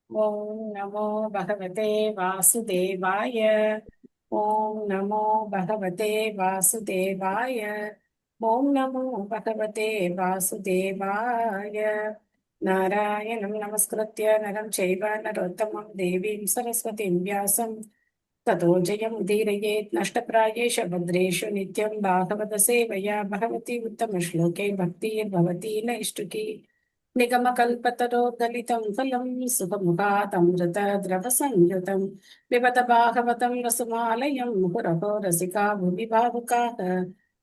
ஓம் நமோ பகவதே வாசுதேவாய. ஓம் நமோ பகவதே வாசுதேவாய. ஓம் நமோ பகவதே வாசுதேவாய. நாராயணம் நமஸ்கிருத்ய நரம் சைவ நரோத்தமம் தேவீம் சரஸ்வதிம் வியாசம் ततो जयमुदीरयेत् नष्टप्रायेषु भद्रेषु नित्यं भागवत सेवया भगवती उत्तमश्लोके भक्तिर्भवती नैष्टुकी निगमकल्पतरोर्गलितं फलं सुखमुखादमृतद्रवसंयुतं पिबत भागवतं रसमालयं मुहुरहो रसिका भुवि भावुकाः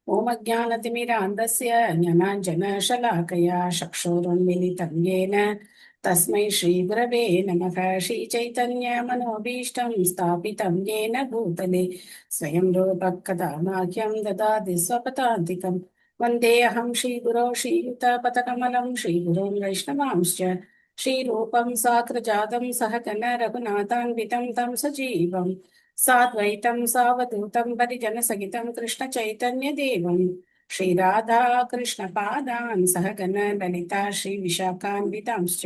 ओमज्ञानतिमिरान्धस्य ज्ञानाञ्जनशलाकया चक्षुरुन्मिलितं येन तस्मै श्रीगुरवे नमः। श्रीचैतन्यमनोभीष्टं स्थापितं येन भूतले स्वयं रूपः कदा माह्यं ददाति स्वपदान्तिकम् वन्देऽहं श्रीगुरो श्रीयुतपथकमलं श्रीगुरुं वैष्णवांश्च श्रीरूपं साग्रजातं सहगण रघुनाथान्वितं तं सजीवं साद्वैतं सावधूतं परिजनसहितं कृष्णचैतन्यदेवं श्रीराधा कृष्णपादान् सहगण ललिता श्रीविशाखान्वितांश्च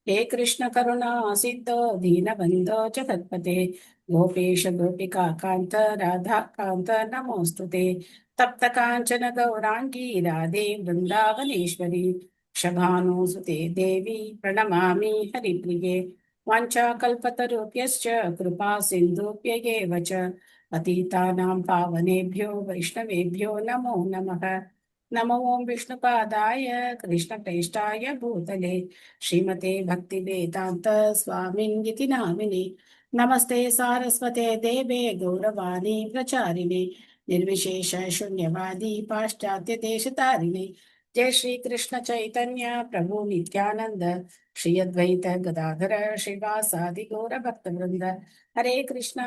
हे कृष्ण करुणा सिद्धो दीनबन्धो जगत्पते गोपेश गोपिका कान्त राधा कान्त नमोऽस्तु ते तप्त काञ्चन गौराङ्गी राधे वृन्दावनेश्वरी शभानुसुते देवी प्रणमामि हरिप्रिये वाञ्छाकल्पतरुभ्यश्च कृपा सिन्धुभ्यैव च पतितानां पावनेभ्यो वैष्णवेभ्यो नमो नमः। नमो ओं विष्णुपादाय कृष्णप्रेष्ठाय भूतले श्रीमते भक्तिवेदान्त स्वामिन्गिति नामिने नमस्ते सारस्वते देवे गौरवाणी प्रचारिणे निर्विशेष शून्यवादी पाश्चात्य देशतारिणे जय श्री कृष्ण चैतन्य प्रभु नित्यानंद श्री अद्वैत गदाधर श्रीवासादि गौर भक्त वृंद हरे कृष्णा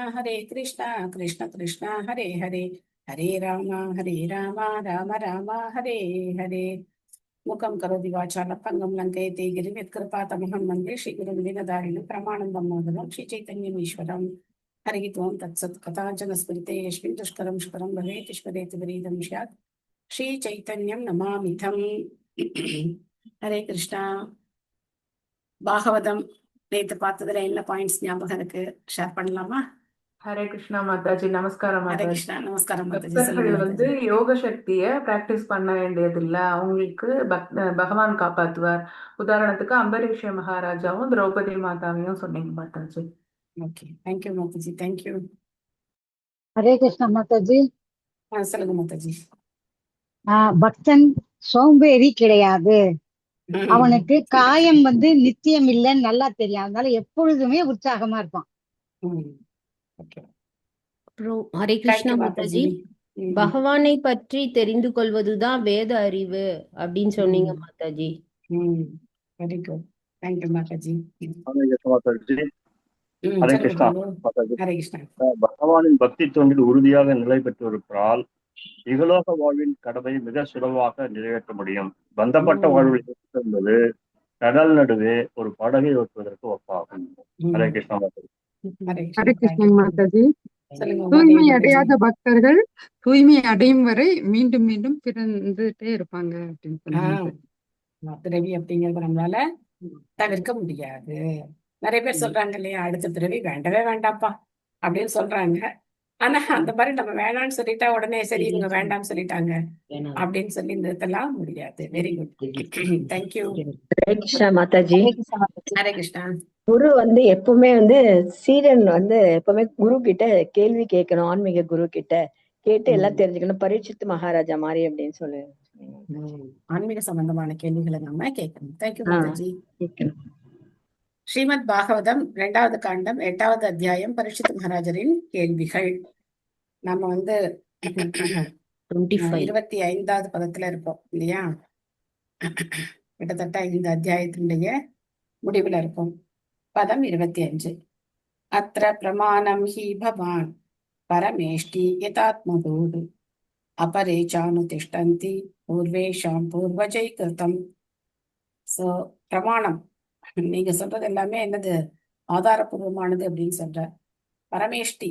कृष्ण कृष्ण हरे हरे हरे राम राम राम हरे हरे मुखं करोति वाचालं पङ्गं लङ्कयति गिरिं यत्कृपातमहं वन्दे श्रीगुरुं दीनदारिणं प्रमाणं ब्रह्मोदरं श्रीचैतन्यमीश्वरम् हरिः ओं तत्सत् कथाञ्जनस्मृते यस्मिन् दुष्करं सुकरं भवेत् ईश्वरेति विरीदं स्यात् श्रीचैतन्यं नमामिथम्। हरे कृष्णा பாகவதம் நேத்து பார்த்ததுல என்ன பாயிண்ட்ஸ் ஞாபகம் இருக்கு, ஷேர் பண்ணலாமா? ஹரே கிருஷ்ணா மாதாஜி. நமஸ்காரம் ஹரே மாதாஜி. கிருஷ்ணா. நமஸ்காரம் மாதாஜி. பக்தர்கள் சொல்லுங்க வந்து மாதாஜி. யோக சக்திய பிராக்டிஸ் பண்ண வேண்டியதில்ல, அவங்களுக்கு பகவான் காப்பாத்துவார். உதாரணத்துக்கு அம்பரீஷ மகாராஜாவும் திரௌபதி மாதாவையும் சொன்னீங்க Mataji. Okay, thank you Mataji, thank you. Hare Krishna Mataji. சொல்லுங்க மாதாஜி. பக்தன் சோம்பேறி கிடையாது. அவனுக்கு காயம் நித்தியம் இல்லைன்னு நல்லா தெரியும். அதனால எப்பொழுதுமே உற்சாகமா இருப்பான். அப்புறம் ஹரே கிருஷ்ணா மாதாஜி, பகவானை பற்றி தெரிந்து கொள்வதுதான் வேத அறிவு அப்படின்னு சொன்னீங்க Mataji. Very good, thank you Mataji. Hare Krishna Mataji. Hare Krishna. பகவானின் பக்தி தொண்டில் உறுதியாக நிலை பெற்றிருப்பால் இகலோக வாழ்வின் கடமை மிக சுலபமாக நிறைவேற்ற முடியும். பந்தப்பட்ட வாழ்வில் என்பது கடல் நடுவே ஒரு படகை ஓட்டுவதற்கு ஒப்பாகும். ஹரே கிருஷ்ணா மாதாஜி. ஹரே கிருஷ்ணா மாதாஜி. தூய்மை அடையாத பக்தர்கள் தூய்மை அடையும் வரை மீண்டும் மீண்டும் பிறந்துட்டே இருப்பாங்க அப்படின்னு சொன்னாங்க. பிறவி அப்படிங்கறது நம்மளால தவிர்க்க முடியாது. நிறைய பேர் சொல்றாங்க இல்லையா, அடுத்த பிறவி வேண்டவே வேண்டாப்பா அப்படின்னு சொல்றாங்க. ஆனா அந்த மாதிரி நம்ம வேணாம்னு சொல்லிட்டா உடனே சரி இவங்க வேண்டாம்னு சொல்லிட்டாங்க அப்படின்னு சொல்லி நிறுத்தலாம் முடியாது. Very good, thank you. Hare Krishna Mataji. Hare Krishna. குரு எப்பவுமே சீடன் எப்பவுமே குரு கிட்ட கேள்வி கேட்கணும். ஆன்மீக குரு கிட்ட கேட்டு எல்லாம் தெரிஞ்சுக்கணும். பரீட்சித்து மகாராஜா மாதிரி அப்படின்னு சொல்லு. ஆன்மீக சம்பந்தமான கேள்விகளை நம்ம கேட்கணும். தேங்க்யூ மாதாஜி. ஸ்ரீமத் பாகவதம் 2வது காண்டம் 8வது அத்தியாயம் பரீட்சித் மகாராஜரின் கேள்விகள். நம்ம 25வது பதத்துல இருப்போம் இல்லையா? கிட்டத்தட்ட இந்த அத்தியாயத்தினுடைய முடிவுல இருக்கும். பதம் 25. அத்ர பிரமாணம் ஹி பவான் பரமேஷ்டி யதாத்மதூர் அபரேச்சானு திஷ்டந்தி பூர்வேஷாம் பூர்வஜை கிருதம். சோ பிரமாணம் நீங்க சொல்றது எல்லாமே என்னது ஆதாரபூர்வமானது அப்படின்னு சொல்ற. பரமேஷ்டி,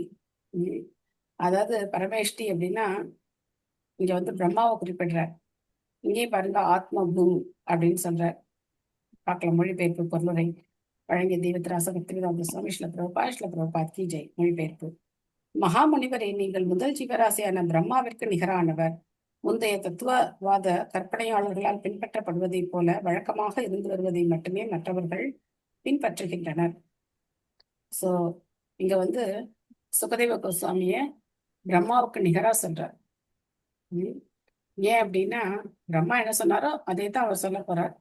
அதாவது பரமேஷ்டி அப்படின்னா இங்க பிரம்மாவை குறிப்பிடுற. இங்கே பாருங்க ஆத்ம பூ அப்படின்னு சொல்ற. பார்க்கலாம் மொழிபெயர்ப்பு பொருளுரை. வழங்கிய தெய்வத்திராச பக்திவேதாந்த சுவாமி ஸ்ரீல பிரபுபாத் கி ஜெய். மொழிபெயர்ப்பு. மகாமுனிவரை, நீங்கள் முதல் ஜீவராசியான பிரம்மாவிற்கு நிகரானவர். முந்தைய தத்துவவாத கற்பனையாளர்களால் பின்பற்றப்படுவதைப் போல வழக்கமாக இருந்து வருவதை மட்டுமே மற்றவர்கள் பின்பற்றுகின்றனர். சோ இங்க வந்து சுகதேவ கோஸ்வாமிய பிரம்மாவுக்கு நிகரா சொல்றார். ஏன் அப்படின்னா, பிரம்மா என்ன சொன்னாரோ அதே தான் அவர் சொல்ல போறார்.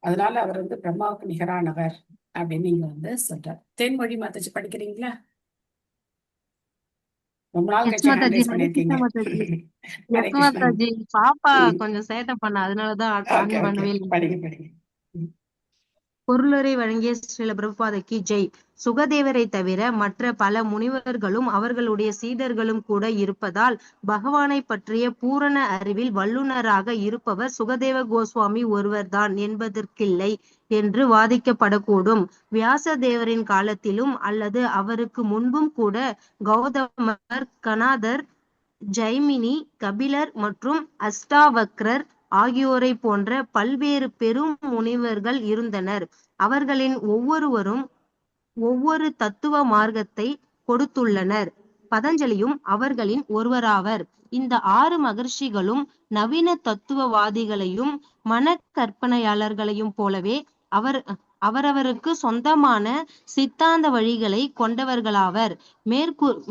அதனால அவர் வந்து பிரம்மாவுக்கு நிகரானவர் அப்படின்னு நீங்க வந்து சொல்றார். தேன்மொழி மாதாஜி படிக்கிறீங்களா? ரொம்ப நாள் எஸ் கழிச்சு ஹேண்ட் மாதாஜி, ரைஸ் ஹரே பண்ணிருக்கீங்க. கிருஷ்ணா மாதாஜி. ஹரே எஸ் கிருஷ்ணா. மாதாஜி, பாப்பா ம். கொஞ்சம் சேட்டை பண்ண, அதனாலதான் ஓகே ஆன் ஓகே பண்ணவே இல்லை படிங்க மாதாஜி. படிங்க. ம். பொருளுரை வழங்கிய ஸ்ரீல பிரபுபாதைக்கு ஜெய். சுகதேவரை தவிர மற்ற பல முனிவர்களும் அவர்களுடைய சீடர்களும் கூட இருப்பதால் பகவானை பற்றிய பூரண அறிவில் வல்லுனராக இருப்பவர் சுகதேவ கோஸ்வாமி ஒருவர்தான் என்பதற்கில்லை என்று வாதிக்கப்படக்கூடும். வியாசதேவரின் காலத்திலும் அல்லது அவருக்கு முன்பும் கூட கௌதமர், கனாதர், ஜைமினி, கபிலர் மற்றும் அஷ்டாவக்ரர் ஆகியோரை போன்ற பல்வேறு பெரும் முனிவர்கள் இருந்தனர். அவர்களின் ஒவ்வொருவரும் ஒவ்வொரு தத்துவ மார்க்கத்தை கொடுத்துள்ளனர். பதஞ்சலியும் அவர்களின் ஒருவராவர். இந்த 6 மகர்ஷிகளும் நவீன தத்துவவாதிகளையும் மனக்கற்பனையாளர்களையும் போலவே அவரவருக்கு சொந்தமான சித்தாந்த வழிகளை கொண்டவர்களாவர்.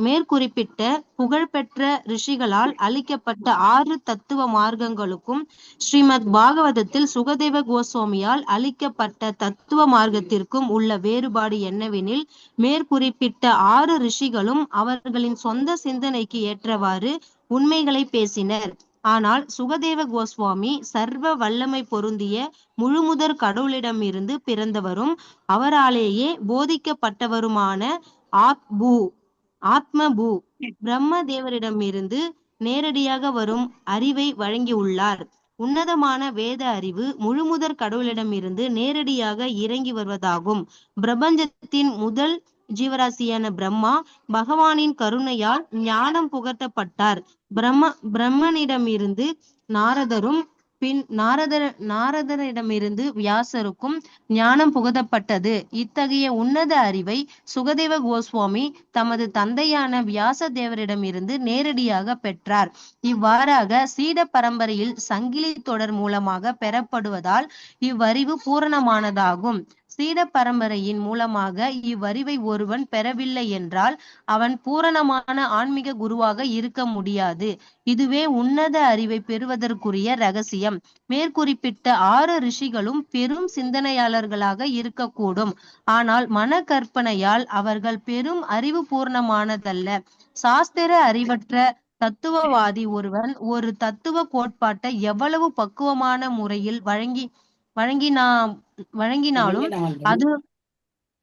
மேற்குறிப்பிட்ட புகழ்பெற்ற ரிஷிகளால் அளிக்கப்பட்ட 6 தத்துவ மார்க்கங்களுக்கும் ஸ்ரீமத் பாகவதத்தில் சுகதேவ கோஸ்வாமியால் அளிக்கப்பட்ட தத்துவ மார்க்கத்திற்கும் உள்ள வேறுபாடு என்னவெனில், மேற்குறிப்பிட்ட 6 ரிஷிகளும் அவர்களின் சொந்த சிந்தனைக்கு ஏற்றவாறு உண்மைகளை பேசினர். ஆனால் சுகதேவ கோஸ்வாமி சர்வ வல்லமை பொருந்திய முழுமுதற் கடவுளிடமிருந்து பிறந்தவரும் அவராலேயே போதிக்கப்பட்டவருமான ஆத்மபூ பிரம்ம தேவரிடமிருந்து நேரடியாக வரும் அறிவை வழங்கியுள்ளார். உன்னதமான வேத அறிவு முழுமுதற் கடவுளிடமிருந்து நேரடியாக இறங்கி வருவதாகும். பிரபஞ்சத்தின் முதல் ஜீவராசியான பிரம்மா பகவானின் கருணையால் ஞானம் புகட்டப்பட்டார். பிரம்மனிடமிருந்து நாரதரும் பின் நாரதரிடமிருந்து வியாசருக்கும் ஞானம் புகட்டப்பட்டது. இத்தகைய உன்னத அறிவை சுகதேவ கோஸ்வாமி தமது தந்தையான வியாச தேவரிடமிருந்து நேரடியாக பெற்றார். இவ்வாறாக சீட பரம்பரையில் சங்கிலி தொடர் மூலமாக பெறப்படுவதால் இவ்வறிவு பூரணமானதாகும். சீட பரம்பரையின் மூலமாக இவ்வறிவை ஒருவன் பெறவில்லை என்றால் அவன் பூரணமான ஆன்மீக குருவாக இருக்க முடியாது. இதுவே உன்னத அறிவை பெறுவதற்குரிய ரகசியம். மேற்குறிப்பிட்ட 6 ரிஷிகளும் பெரும் சிந்தனையாளர்களாக இருக்கக்கூடும். ஆனால் மனக்கற்பனையால் அவர்கள் பெரும் அறிவு பூர்ணமானதல்ல. சாஸ்திர அறிவற்ற தத்துவவாதி ஒருவன் ஒரு தத்துவ கோட்பாட்டை எவ்வளவு பக்குவமான முறையில் வழங்கினாலும்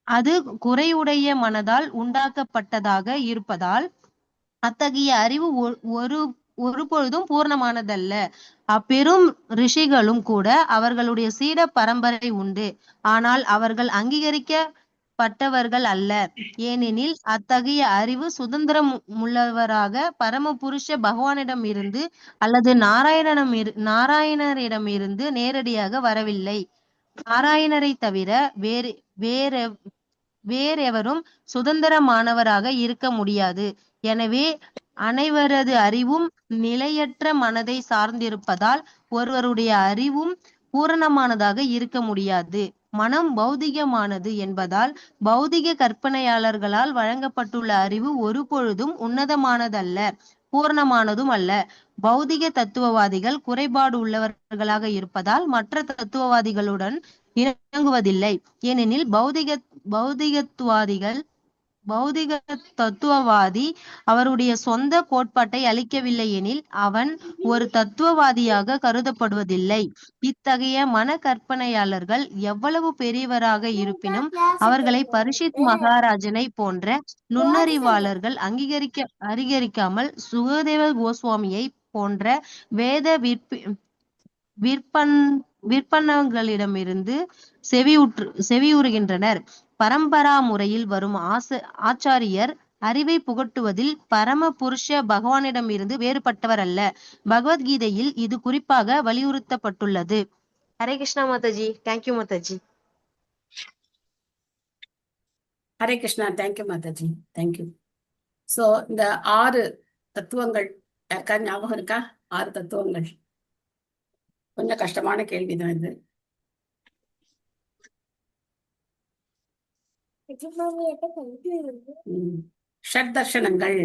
அது குறையுடைய மனதால் உண்டாக்கப்பட்டதாக இருப்பதால் அத்தகைய அறிவு ஒருபொழுதும் பூர்ணமானதல்ல. அப்பெரும் ரிஷிகளும் கூட அவர்களுடைய சீட பரம்பரை உண்டு. ஆனால் அவர்கள் அங்கீகரிக்கப்பட்டவர்கள் அல்ல. ஏனெனில் அத்தகைய அறிவு சுதந்திரமுள்ளவராக பரமபுருஷ பகவானிடமிருந்து அல்லது நாராயணரிடமிருந்து நேரடியாக வரவில்லை. நாராயணரை தவிர வேறெவரும் சுதந்திரமானவராக இருக்க முடியாது. எனவே அனைவரது அறிவும் நிலையற்ற மனதை சார்ந்திருப்பதால் ஒருவருடைய அறிவும் பூரணமானதாக இருக்க முடியாது. மனம் பௌதிகமானது என்பதால் பௌதிக கற்பனையாளர்களால் வழங்கப்பட்டுள்ள அறிவு ஒருபொழுதும் உன்னதமானதல்ல, பூரணமானதும் அல்ல. பௌதிக தத்துவவாதிகள் குறைபாடு உள்ளவர்களாக இருப்பதால் மற்ற தத்துவவாதிகளுடன் இணங்குவதில்லை. ஏனெனில் பௌதிக தத்துவவாதி அவருடைய சொந்த கோட்பாட்டை அளிக்கவில்லை எனில் அவன் ஒரு தத்துவவாதியாக கருதப்படுவதில்லை. இத்தகைய மன கற்பனையாளர்கள் எவ்வளவு பெரியவராக இருப்பினும் அவர்களை பரிஷித் மகாராஜனை போன்ற நுண்ணறிவாளர்கள் அங்கீகரிக்காமல் சுகதேவ கோஸ்வாமியை போன்ற வேத விற்பனங்களிடமிருந்து செவியுறுகின்றனர். பரம்பரா முறையில் வரும் ஆச்சாரியர் அறிவை புகட்டுவதில் பரம புருஷ பகவானிடமிருந்து வேறுபட்டவர் அல்ல. பகவத்கீதையில் இது குறிப்பாக வலியுறுத்தப்பட்டுள்ளது. Hare Krishna Mataji. Thank you Mataji. Hare Krishna. Thank you Mataji, thank you. So இந்த 6 தத்துவங்கள் யாருக்காவது ஞாபகம் இருக்கா? 6 தத்துவங்கள். கொஞ்சம் கஷ்டமான கேள்விதான் இது. ஷட் தர்ஷனங்கள்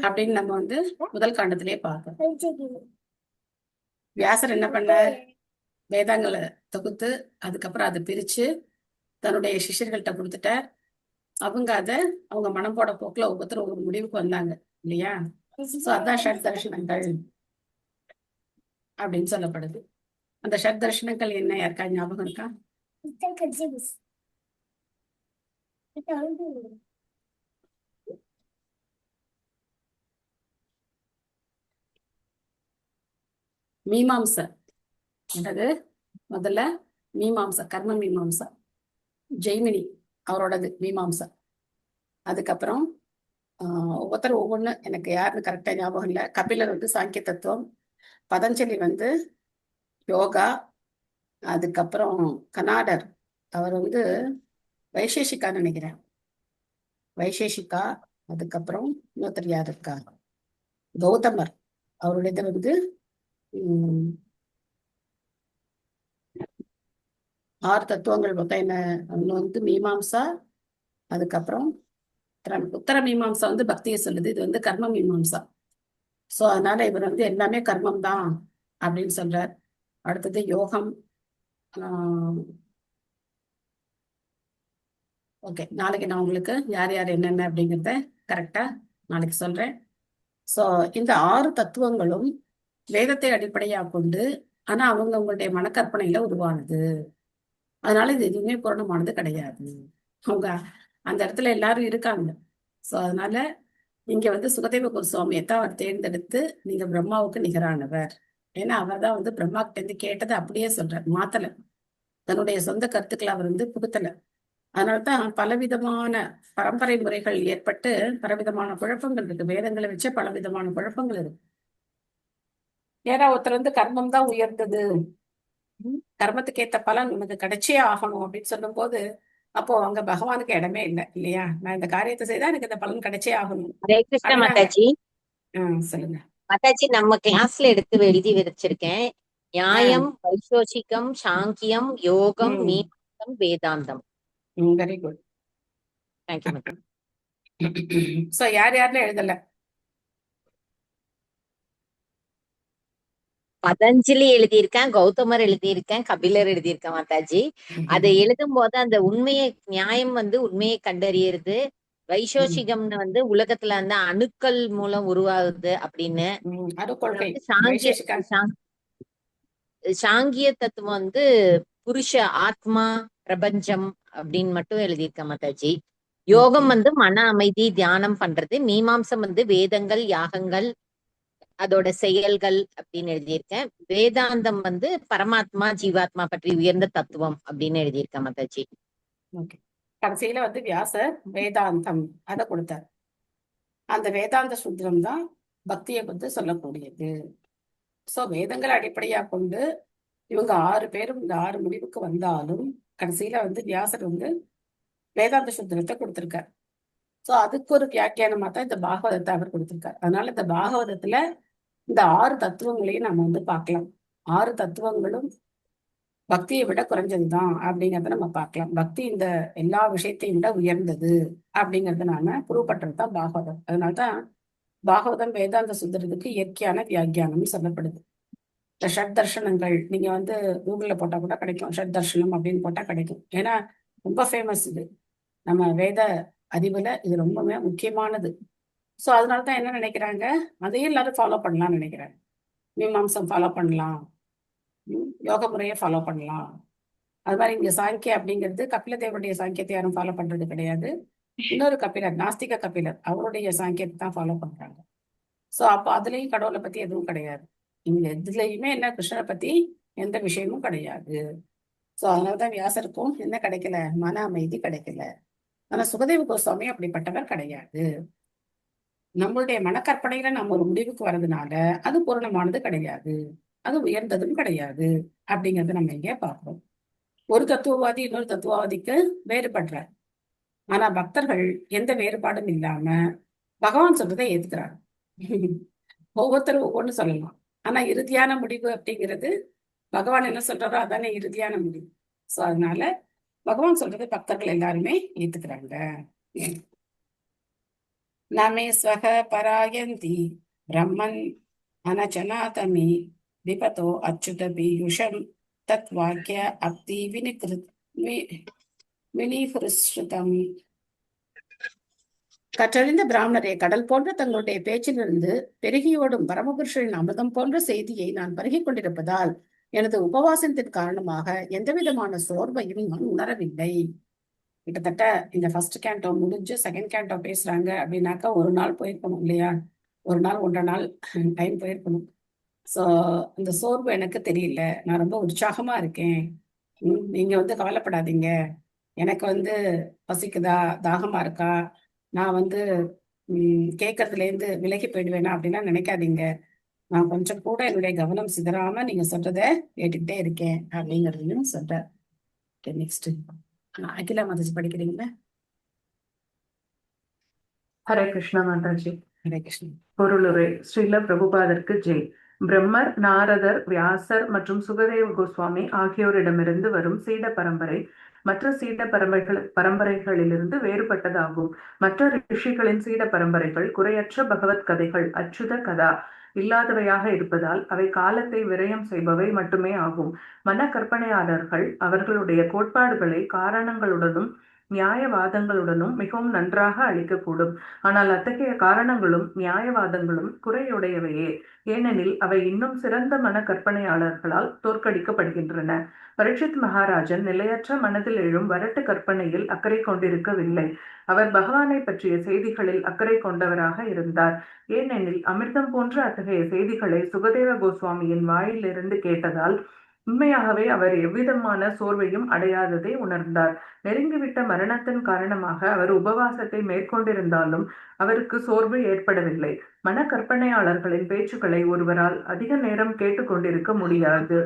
அப்படின்னு நம்ம வந்து முதல் காண்டத்திலே பார்த்தோம். வியாசர் என்ன பண்ணார்? வேதங்களை தொகுத்து அதுக்கப்புறம் அதை பிரிச்சு தன்னுடைய சிஷ்யர்கள்ட்ட கொடுத்துட்டார். அவங்க அவங்க மனம் போட போக்குல ஒவ்வொருத்தரும் ஒரு முடிவுக்கு வந்தாங்க இல்லையா? சோ அதான் ஷட் தர்ஷனங்கள் அப்படின்னு சொல்லப்படுது. அந்த ஷட் தர்ஷனங்கள் என்ன, யாருக்கா ஞாபகம் இருக்கா? மீமாம்சா என்னது? முதல்ல மீமாம்சா, கர்ம மீமாம்சா, ஜெய்மினி அவரோடது மீமாம்சா. அதுக்கப்புறம் ஒவ்வொருத்தரும் ஒவ்வொன்று, எனக்கு யாருன்னு கரெக்டா ஞாபகம் இல்லை. கபிலர் வந்து சாங்கிய தத்துவம், பதஞ்சலி வந்து யோகா, அதுக்கப்புறம் கனாடர் அவர் வந்து வைசேஷிகான்னு நினைக்கிறேன், வைசேஷிகா. அதுக்கப்புறம் இன்னொருத்தர் யார் இருக்கா? கௌதமர், அவருடையது வந்து 6 தத்துவங்கள் மொத்தம் என்ன? ஒன்று வந்து மீமாம்சா, அதுக்கப்புறம் உத்தர மீமாம்சா வந்து பக்தியை சொல்லுது, இது வந்து கர்ம மீமாம்சா. சோ அதனால இவர் வந்து எல்லாமே கர்மம் தான் அப்படின்னு சொல்றார். அடுத்தது யோகம். ஓகே, நாளைக்கு நான் உங்களுக்கு யார் யார் என்னென்ன அப்படிங்கிறத கரெக்டா நாளைக்கு சொல்றேன். சோ இந்த 6 தத்துவங்களும் வேதத்தை அடிப்படையாக கொண்டு, ஆனா அவங்களுடைய மனக்கற்பனையில உருவானது. அதனால இது எதுவுமே பூரணமானது கிடையாது. அவங்க அந்த இடத்துல எல்லாரும் இருக்காங்க. சோ அதனால இங்க வந்து சுகதேவ கோஸ்வாமியை தான் அவர் தேர்ந்தெடுத்து, நீங்க பிரம்மாவுக்கு நிகரானவர், ஏன்னா அவர் தான் வந்து பிரம்மா கிட்ட இருந்து கேட்டதை அப்படியே சொல்றார், மாத்தல, தன்னுடைய சொந்த கருத்துக்களை அவர் வந்து புகுத்தல. அதனால்தான் பலவிதமான பரம்பரை முறைகள் ஏற்பட்டு பலவிதமான குழப்பங்கள் இருக்கு. வேதங்களை வச்சே பலவிதமான குழப்பங்கள் இருக்கு. ஏன்னா ஒருத்தர் வந்து கர்மம் தான் உயர்ந்தது, கர்மத்துக்கு ஏத்த பலன் நமக்கு கிடைச்சே ஆகணும் அப்படின்னு சொல்லும் போது, அப்போ அங்க பகவானுக்கு இடமே இல்லை இல்லையா? நான் இந்த காரியத்தை செய்தா எனக்கு இந்த பலன் கிடைச்சே ஆகணும் ஹரே கிருஷ்ண அப்படின்னா. மாதாஜி. சொல்லுங்க மாதாஜி, நம்ம கிளாஸ்ல எடுத்து எழுதி வச்சிருக்கேன். நியாயம், வைசோசிகம், சாங்கியம், யோகம், மீமாம்சம், வேதாந்தம். Very good. Thank you Mataji. So யார் யாருன்னு எழுதல? பதஞ்சலி எழுதியிருக்கேன், கௌதமர் எழுதியிருக்கேன், கபிலர் எழுதியிருக்கேன் மாதாஜி. அதை எழுதும் போது அந்த உண்மையை, நியாயம் வந்து உண்மையை கண்டறியறது, வைசோசிகம்னு வந்து உலகத்துல வந்து அணுக்கள் மூலம் உருவாகுது அப்படின்னு, சாங்கிய தத்துவம் வந்து புருஷ ஆத்மா பிரபஞ்சம் அப்படின்னு மட்டும் எழுதியிருக்கேன் மாதாஜி. யோகம் வந்து மன அமைதி தியானம் பண்றது, மீமாம்சம் வந்து வேதங்கள் யாகங்கள் அதோட செயல்கள் அப்படின்னு எழுதியிருக்கேன். வேதாந்தம் வந்து பரமாத்மா ஜீவாத்மா பற்றி உயர்ந்த தத்துவம் அப்படின்னு எழுதியிருக்கேன் மாதாஜி. கடைசியில வந்து வியாசர் வேதாந்தம் அதை கொடுத்தார். அந்த வேதாந்த சூத்திரம் தான் பக்தியை வந்து சொல்லக்கூடியது. சோ வேதங்களை அடிப்படையா கொண்டு இவங்க 6 பேரும் இந்த 6 முடிவுக்கு வந்தாலும் கடைசியில வந்து வியாசர் வந்து வேதாந்த சூத்திரத்தை கொடுத்திருக்கார். சோ அதுக்கு ஒரு வியாக்கியானமா தான் இந்த பாகவதத்தை அவர் கொடுத்திருக்கார். அதனால இந்த பாகவதத்துல இந்த 6 தத்துவங்களையும் நம்ம வந்து பார்க்கலாம். 6 தத்துவங்களும் பக்தியை விட குறைஞ்சதுதான் அப்படிங்கறத நம்ம பார்க்கலாம். பக்தி இந்த எல்லா விஷயத்தையும் விட உயர்ந்தது அப்படிங்கறத நாம ப்ரூவ் பண்றதுதான் பாகவதம். அதனால்தான் பாகவதம் வேதாந்த சுந்தரத்துக்கு இயற்கையான வியாக்கியானம் சொல்லப்படுது. இந்த ஷட் தர்ஷனங்கள் நீங்க வந்து கூகுள்ல போட்டா கூட கிடைக்கும், ஷட் தர்ஷனம் அப்படின்னு போட்டா கிடைக்கும். ஏன்னா ரொம்ப ஃபேமஸ் இது, நம்ம வேத அறிவுல இது ரொம்பவே முக்கியமானது. சோ அதனாலதான் என்ன நினைக்கிறாங்க, அதையும் எல்லாரும் ஃபாலோ பண்ணலாம்னு நினைக்கிறாங்க. மீமாம்சம் ஃபாலோ பண்ணலாம், யோக முறையை ஃபாலோ பண்ணலாம். அது மாதிரி இங்க சாங்கியம் அப்படிங்கிறது கபிலதேவருடைய சாங்கியத்தை யாரும் ஃபாலோ பண்றது கிடையாது. இன்னொரு கபிலர், நாஸ்திக கபிலர், அவருடைய சாங்கியத்தை தான் ஃபாலோ பண்றாங்க. சோ அப்போ அதுலயும் கடவுளை பத்தி எதுவும் கிடையாது. இங்க இதுலயுமே என்ன, கிருஷ்ணரை பத்தி எந்த விஷயமும் கிடையாது. சோ அதனாலதான் வியாசருக்கும் என்ன கிடைக்கல, மன அமைதி கிடைக்கல. ஆனா சுகதேவ கோஸ்வாமி அப்படிப்பட்டவர் கிடையாது. நம்மளுடைய மனக்கற்பனையில நம்ம ஒரு முடிவுக்கு வர்றதுனால அது பூரணமானது கிடையாது, அது உயர்ந்ததும் கிடையாது அப்படிங்கறத நம்ம இங்கே பார்க்கிறோம். ஒரு தத்துவவாதி இன்னொரு தத்துவவாதிக்கு வேறுபடுறார். ஆனா பக்தர்கள் எந்த வேறுபாடும் இல்லாம பகவான் சொல்றதை ஏத்துக்கிறாங்க. ஒவ்வொருத்தரும் ஒவ்வொன்னு சொல்லலாம். ஆனா இறுதியான முடிவு அப்படிங்கிறது பகவான் என்ன சொல்றாரோ அதானே இறுதியான முடிவு. சோ அதனால பகவான் சொல்றதை பக்தர்கள் எல்லாருமே ஏத்துக்கிறாங்க. நமே ஸ்வக பராயந்தி பிரம்மன் அனச்சனாதமி விபதோ அச்சுத பீயுஷம் தத் வாக்கிய அப்தி வினிகிருஷ்ருதம். கற்றறிந்த பிராமணரே, கடல் போன்ற தங்களுடைய பேச்சிலிருந்து பெருகியோடும் பரமபுருஷரின் அமிர்தம் போன்ற செய்தியை நான் பருகிக் கொண்டிருப்பதால் எனது உபவாசத்தின் காரணமாக எந்தவிதமான சோர்வையும் நான் உணரவில்லை. கிட்டத்தட்ட இந்த ஃபர்ஸ்ட் கேண்டோ முடிஞ்சு செகண்ட் கேண்டோ பேசுறாங்க அப்படின்னாக்கா ஒரு நாள் போயிருக்கணும் இல்லையா? ஒரு நாள் 1.5 நாள் டைம் போயிருக்கணும். ஸோ இந்த சோர்வு எனக்கு தெரியல. நான் ரொம்ப உற்சாகமா இருக்கேன். நீங்க கவலைப்படாதீங்க. எனக்கு பசிக்குதா, தாகமா இருக்கா, நான் கேட்கறதுல இருந்து விலகி போயிடுவேனா அப்படின்னா நினைக்காதீங்க. நான் கொஞ்சம் கூட என்னுடைய கவனம் சிதறாம நீங்க சொல்றத கேட்டுக்கிட்டே இருக்கேன் அப்படிங்கிறதையும் சொல்றேன். நெக்ஸ்ட் அகிலா மாதாஜி படிக்கிறீங்களா? ஹரே கிருஷ்ணா மாதாஜி. ஹரே கிருஷ்ணன். பொருளுரை. ஸ்ரீல பிரபுபாதருக்கு ஜெய். பிரம்மர், நாரதர், வியாசர் மற்றும் சுகதேவ கோஸ்வாமி ஆகியோரிடமிருந்து வரும் சீட பரம்பரை மற்ற சீட பரம்பரைகளிலிருந்து வேறுபட்டதாகும். மற்ற ரிஷிகளின் சீட பரம்பரைகள் குறையற்ற பகவத் கதைகள், அச்சுத கதா இல்லாதவையாக இருப்பதால் அவை காலத்தை விரயம் செய்பவை மட்டுமே ஆகும். மன கற்பனையாளர்கள் அவர்களுடைய கோட்பாடுகளை காரணங்களுடனும் நியாயவாதங்களுடனும் மிகவும் நன்றாக அளிக்கக்கூடும். ஆனால் அத்தகைய காரணங்களும் நியாயவாதங்களும் குறையுடையவையே, ஏனெனில் அவை இன்னும் சிறந்த மன கற்பனையாளர்களால் தோற்கடிக்கப்படுகின்றன. பரீட்சித் மகாராஜன் நிலையற்ற மனதில் எழும் வரட்டு கற்பனையில் அக்கறை கொண்டிருக்கவில்லை. அவர் பகவானை பற்றிய செய்திகளில் அக்கறை கொண்டவராக இருந்தார். ஏனெனில் அமிர்தம் போன்ற அத்தகைய செய்திகளை சுகதேவ கோஸ்வாமியின் வாயிலிருந்து கேட்டதால் உண்மையாகவே அவர் எவ்விதமான சோர்வையும் அடையாததை உணர்ந்தார். நெருங்கிவிட்ட மரணத்தின் காரணமாக அவர் உபவாசத்தை மேற்கொண்டிருந்தாலும் அவருக்கு சோர்வு ஏற்படவில்லை. மன கற்பனையாளர்களின் பேச்சுக்களை ஒருவரால் அதிக நேரம் கேட்டுக்கொண்டிருக்க முடியாது.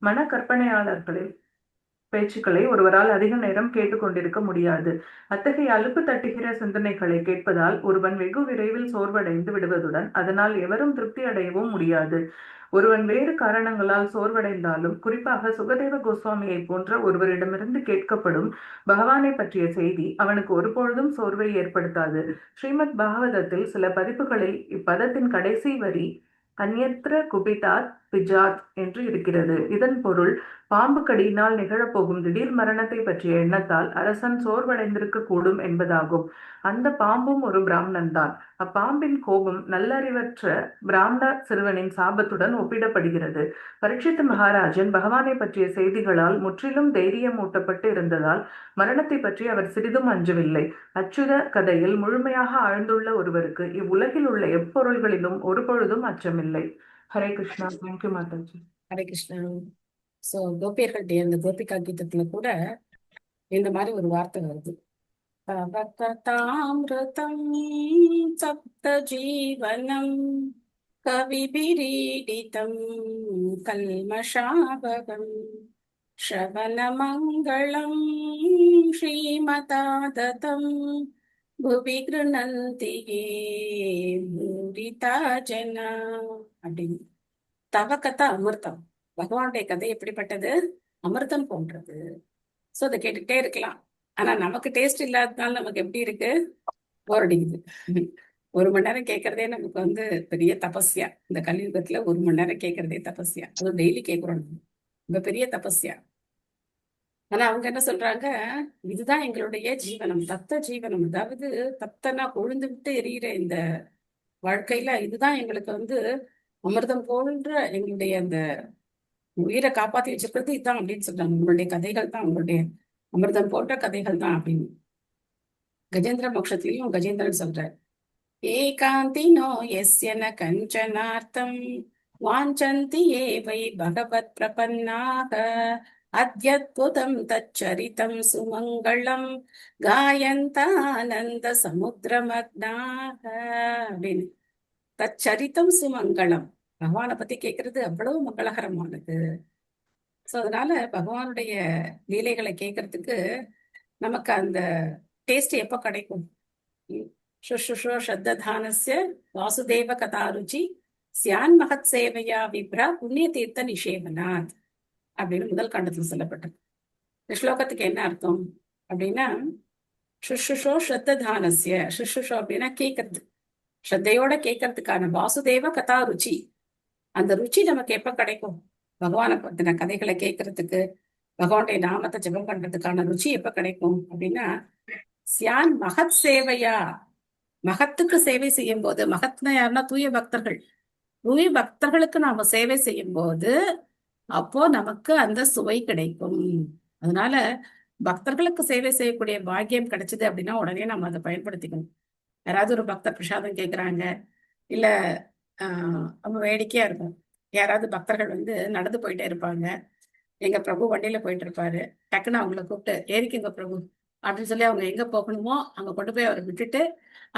மன கற்பனையாளர்களின் பேச்சுக்களை ஒருவரால் அதிக நேரம் கேட்டுக்கொண்டிருக்க முடியாது. அத்தகைய அலுப்பு தட்டுகிற சிந்தனைகளை கேட்பதால் ஒருவன் வெகு விரைவில் சோர்வடைந்து விடுவதுடன் அதனால் எவரும் திருப்தி அடையவும் முடியாது. ஒருவன் வேறு காரணங்களால் சோர்வடைந்தாலும், குறிப்பாக சுகதேவ கோஸ்வாமியை போன்ற ஒருவரிடமிருந்து கேட்கப்படும் பகவானை பற்றிய செய்தி அவனுக்கு ஒருபொழுதும் சோர்வை ஏற்படுத்தாது. ஸ்ரீமத் பாகவதத்தில் சில பதிப்புகளில் இப்பதத்தின் கடைசி வரி அந்யத்ர குபிதாத் பிஜாத் என்று இருக்கிறது. இதன் பொருள் பாம்பு கடியினால் நிகழப்போகும் திடீர் மரணத்தை பற்றிய எண்ணத்தால் அரசன் சோர்வடைந்திருக்க கூடும் என்பதாகும். அந்த பாம்பும் ஒரு பிராமணன் தான். அப்பாம்பின் கோபம் நல்லறிவற்ற பிராமண சிறுவனின் சாபத்துடன் ஒப்பிடப்படுகிறது. பரீட்சித் மகாராஜன் பகவானை பற்றிய செய்திகளால் முற்றிலும் தைரியமூட்டப்பட்டு இருந்ததால் மரணத்தை பற்றி அவர் சிறிதும் அஞ்சவில்லை. அச்சுத கதையில் முழுமையாக ஆழ்ந்துள்ள ஒருவருக்கு இவ்வுலகில் உள்ள எப்பொருள்களிலும் ஒரு பொழுதும் அச்சமில்லை. ஹரே கிருஷ்ணா. தேங்க்யூ மாதாஜி. ஹரே கிருஷ்ணா. சோ கோபியர்களுடைய அந்த கோபிகா கீதத்துல கூட இந்த மாதிரி ஒரு வார்த்தை வருது. தவகதாமிருதம் சப்த ஜீவனம் கவிபிரீடிதம் கல்மஷாபகம் ஸ்ரவணமங்களம் ஸ்ரீமதாததம் புவி கிருணந்தி பூரிதா ஜனா அப்படின்னு. தவகதா அமிர்தம், பகவானுடைய கதை எப்படிப்பட்டது? அமிர்தம் போன்றது. சோ அதை கேட்டுக்கிட்டே இருக்கலாம். ஆனா நமக்கு டேஸ்ட் இல்லாததுனால நமக்கு எப்படி இருக்கு? போர் அடிக்குது. 1 மணி நேரம் கேட்கறதே நமக்கு பெரிய தபஸ்யா. இந்த கலியுகத்துல 1 மணி நேரம் கேட்கறதே தபஸ்யா. அதுவும் டெய்லி கேட்கிறோம். ரொம்ப பெரிய தபஸ்யா. ஆனா அவங்க என்ன சொல்றாங்க? இதுதான் எங்களுடைய ஜீவனம், தத்த ஜீவனம். அதாவது தத்தனா கொழுந்து விட்டு எரியிற இந்த வாழ்க்கையில இதுதான் எங்களுக்கு அமிர்தம் போன்ற எங்களுடைய அந்த உயிரை காப்பாத்தி வச்சிருக்கிறது இதுதான் அப்படின்னு சொல்றாங்க. உங்களுடைய கதைகள் தான், உங்களுடைய அமிர்தம் போன்ற கதைகள் தான் அப்படின்னு. கஜேந்திர மோட்சத்திலையும் கஜேந்திரன் சொல்றார், ஏகாந்தினோ யஸ்ய ந கஞ்சனார்த்தம் வாஞ்சந்தி ஏவை பகவத் பிரபன்னாக அத்யத்புதம் தச்சரிதம் சுமங்களம் காயந்தானந்த சமுத்திரமக்னாக அப்படின்னு. தச்சரிதம் சுமங்களம், பகவானை பத்தி கேட்கறது அவ்வளவு மங்களகரமானது. சோ அதனால பகவானுடைய லீலைகளை கேட்கறதுக்கு நமக்கு அந்த டேஸ்ட் எப்ப கிடைக்கும்? சுஷ்ருஷோ ஸ்ரத்ததானஸ்ய வாசுதேவ கதாருச்சி சியான் மகத் சேவையா விப்ரா புண்ணிய தீர்த்த நிஷேவனாத் அப்படின்னு முதல் காண்டத்துல சொல்லப்பட்டது. இந்த ஸ்லோகத்துக்கு என்ன அர்த்தம் அப்படின்னா, சுஷ்ருஷோ ஸ்ரத்ததானஸ்ய, சுஷ்ருஷோ அப்படின்னா கேட்கறது, ஸ்ரத்தையோட கேட்கறதுக்கான வாசுதேவ கதா ருச்சி. அந்த ருச்சி நமக்கு எப்ப கிடைக்கும்? பகவானை பத்தின கதைகளை கேட்கறதுக்கு, பகவானுடைய நாமத்தை ஜெபம் பண்றதுக்கான ருச்சி எப்ப கிடைக்கும் அப்படின்னா, சியான் மகத் சேவையா, மகத்துக்கு சேவை செய்யும் போது, மகத்னா யாருன்னா தூய பக்தர்கள், தூய பக்தர்களுக்கு நாம சேவை செய்யும் போது அப்போ நமக்கு அந்த சுவை கிடைக்கும். அதனால பக்தர்களுக்கு சேவை செய்யக்கூடிய பாக்கியம் கிடைச்சது அப்படின்னா உடனே நம்ம அதை பயன்படுத்திக்கணும். யாராவது ஒரு பக்தர் பிரசாதம் கேட்குறாங்க, இல்ல ரொம்ப வேடிக்கையா இருக்கும். யாராவது பக்தர்கள் வந்து நடந்து போயிட்டே இருப்பாங்க, எங்க பிரபு வண்டியில போயிட்டு இருப்பாரு, டக்குன்னு அவங்கள கூப்பிட்டு ஏறிக்குங்க பிரபு அப்படின்னு சொல்லி அவங்க எங்க போகணுமோ அங்க கொண்டு போய் அவரை விட்டுட்டு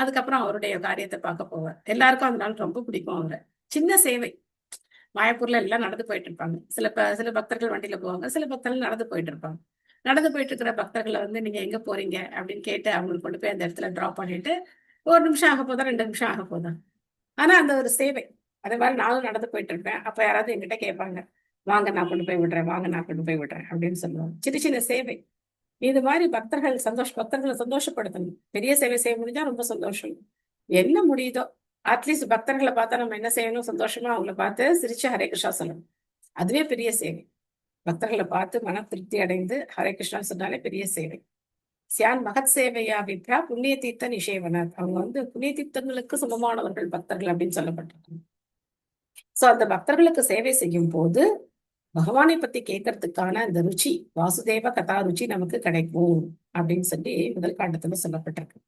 அதுக்கப்புறம் அவருடைய காரியத்தை பார்க்க போவார். எல்லாருக்கும் அதனால ரொம்ப பிடிக்கும் அவரை. சின்ன சேவை. மாயப்பூர்ல எல்லாம் நடந்து போயிட்டு இருப்பாங்க. சில பக்தர்கள் வண்டியில போவாங்க, சில பக்தர்கள் நடந்து போயிட்டு இருப்பாங்க. நடந்து போயிட்டு இருக்கிற பக்தர்களை வந்து நீங்க எங்க போறீங்க அப்படின்னு கேட்டு அவங்களுக்கு கொண்டு போய் அந்த இடத்துல டிராப் பண்ணிட்டு 1 நிமிஷம் ஆக போதா 2 நிமிஷம் ஆக போதா, ஆனா அந்த ஒரு சேவை. அதே மாதிரி நானும் நடந்து போயிட்டு இருப்பேன். அப்ப யாராவது என்கிட்ட கேட்பாங்க, வாங்க நான் கொண்டு போய் விடுறேன், வாங்க நான் கொண்டு போய் விடுறேன் அப்படின்னு சொல்லுவாங்க. சின்ன சின்ன சேவை. இது மாதிரி பக்தர்களை சந்தோஷப்படுத்தணும். பெரிய சேவை செய்ய முடிஞ்சா ரொம்ப சந்தோஷம். என்ன முடியுதோ அட்லீஸ்ட் பக்தர்களை பார்த்தா நம்ம என்ன செய்யணும்? சந்தோஷமா அவங்கள பார்த்து சிரிச்சு ஹரே கிருஷ்ணா சொல்லணும். அதுவே பெரிய சேவை. பக்தர்களை பார்த்து மன திருப்தி அடைந்து ஹரே கிருஷ்ணா சொன்னாலே பெரிய சேவை. சியான் மகத் சேவையா விப்ரா புண்ணிய தீர்த்த நிஷேவனாத். அவங்க வந்து புண்ணிய தீர்த்தங்களுக்கு சமமானவர்கள் பக்தர்கள் அப்படின்னு சொல்லப்பட்டிருக்காங்க. சோ அந்த பக்தர்களுக்கு சேவை செய்யும் போது பகவானை பத்தி கேட்கறதுக்கான அந்த ருச்சி, வாசுதேவ கதா ருச்சி நமக்கு கிடைக்கும் அப்படின்னு சொல்லி முதல் காண்டத்துல சொல்லப்பட்டிருக்கு.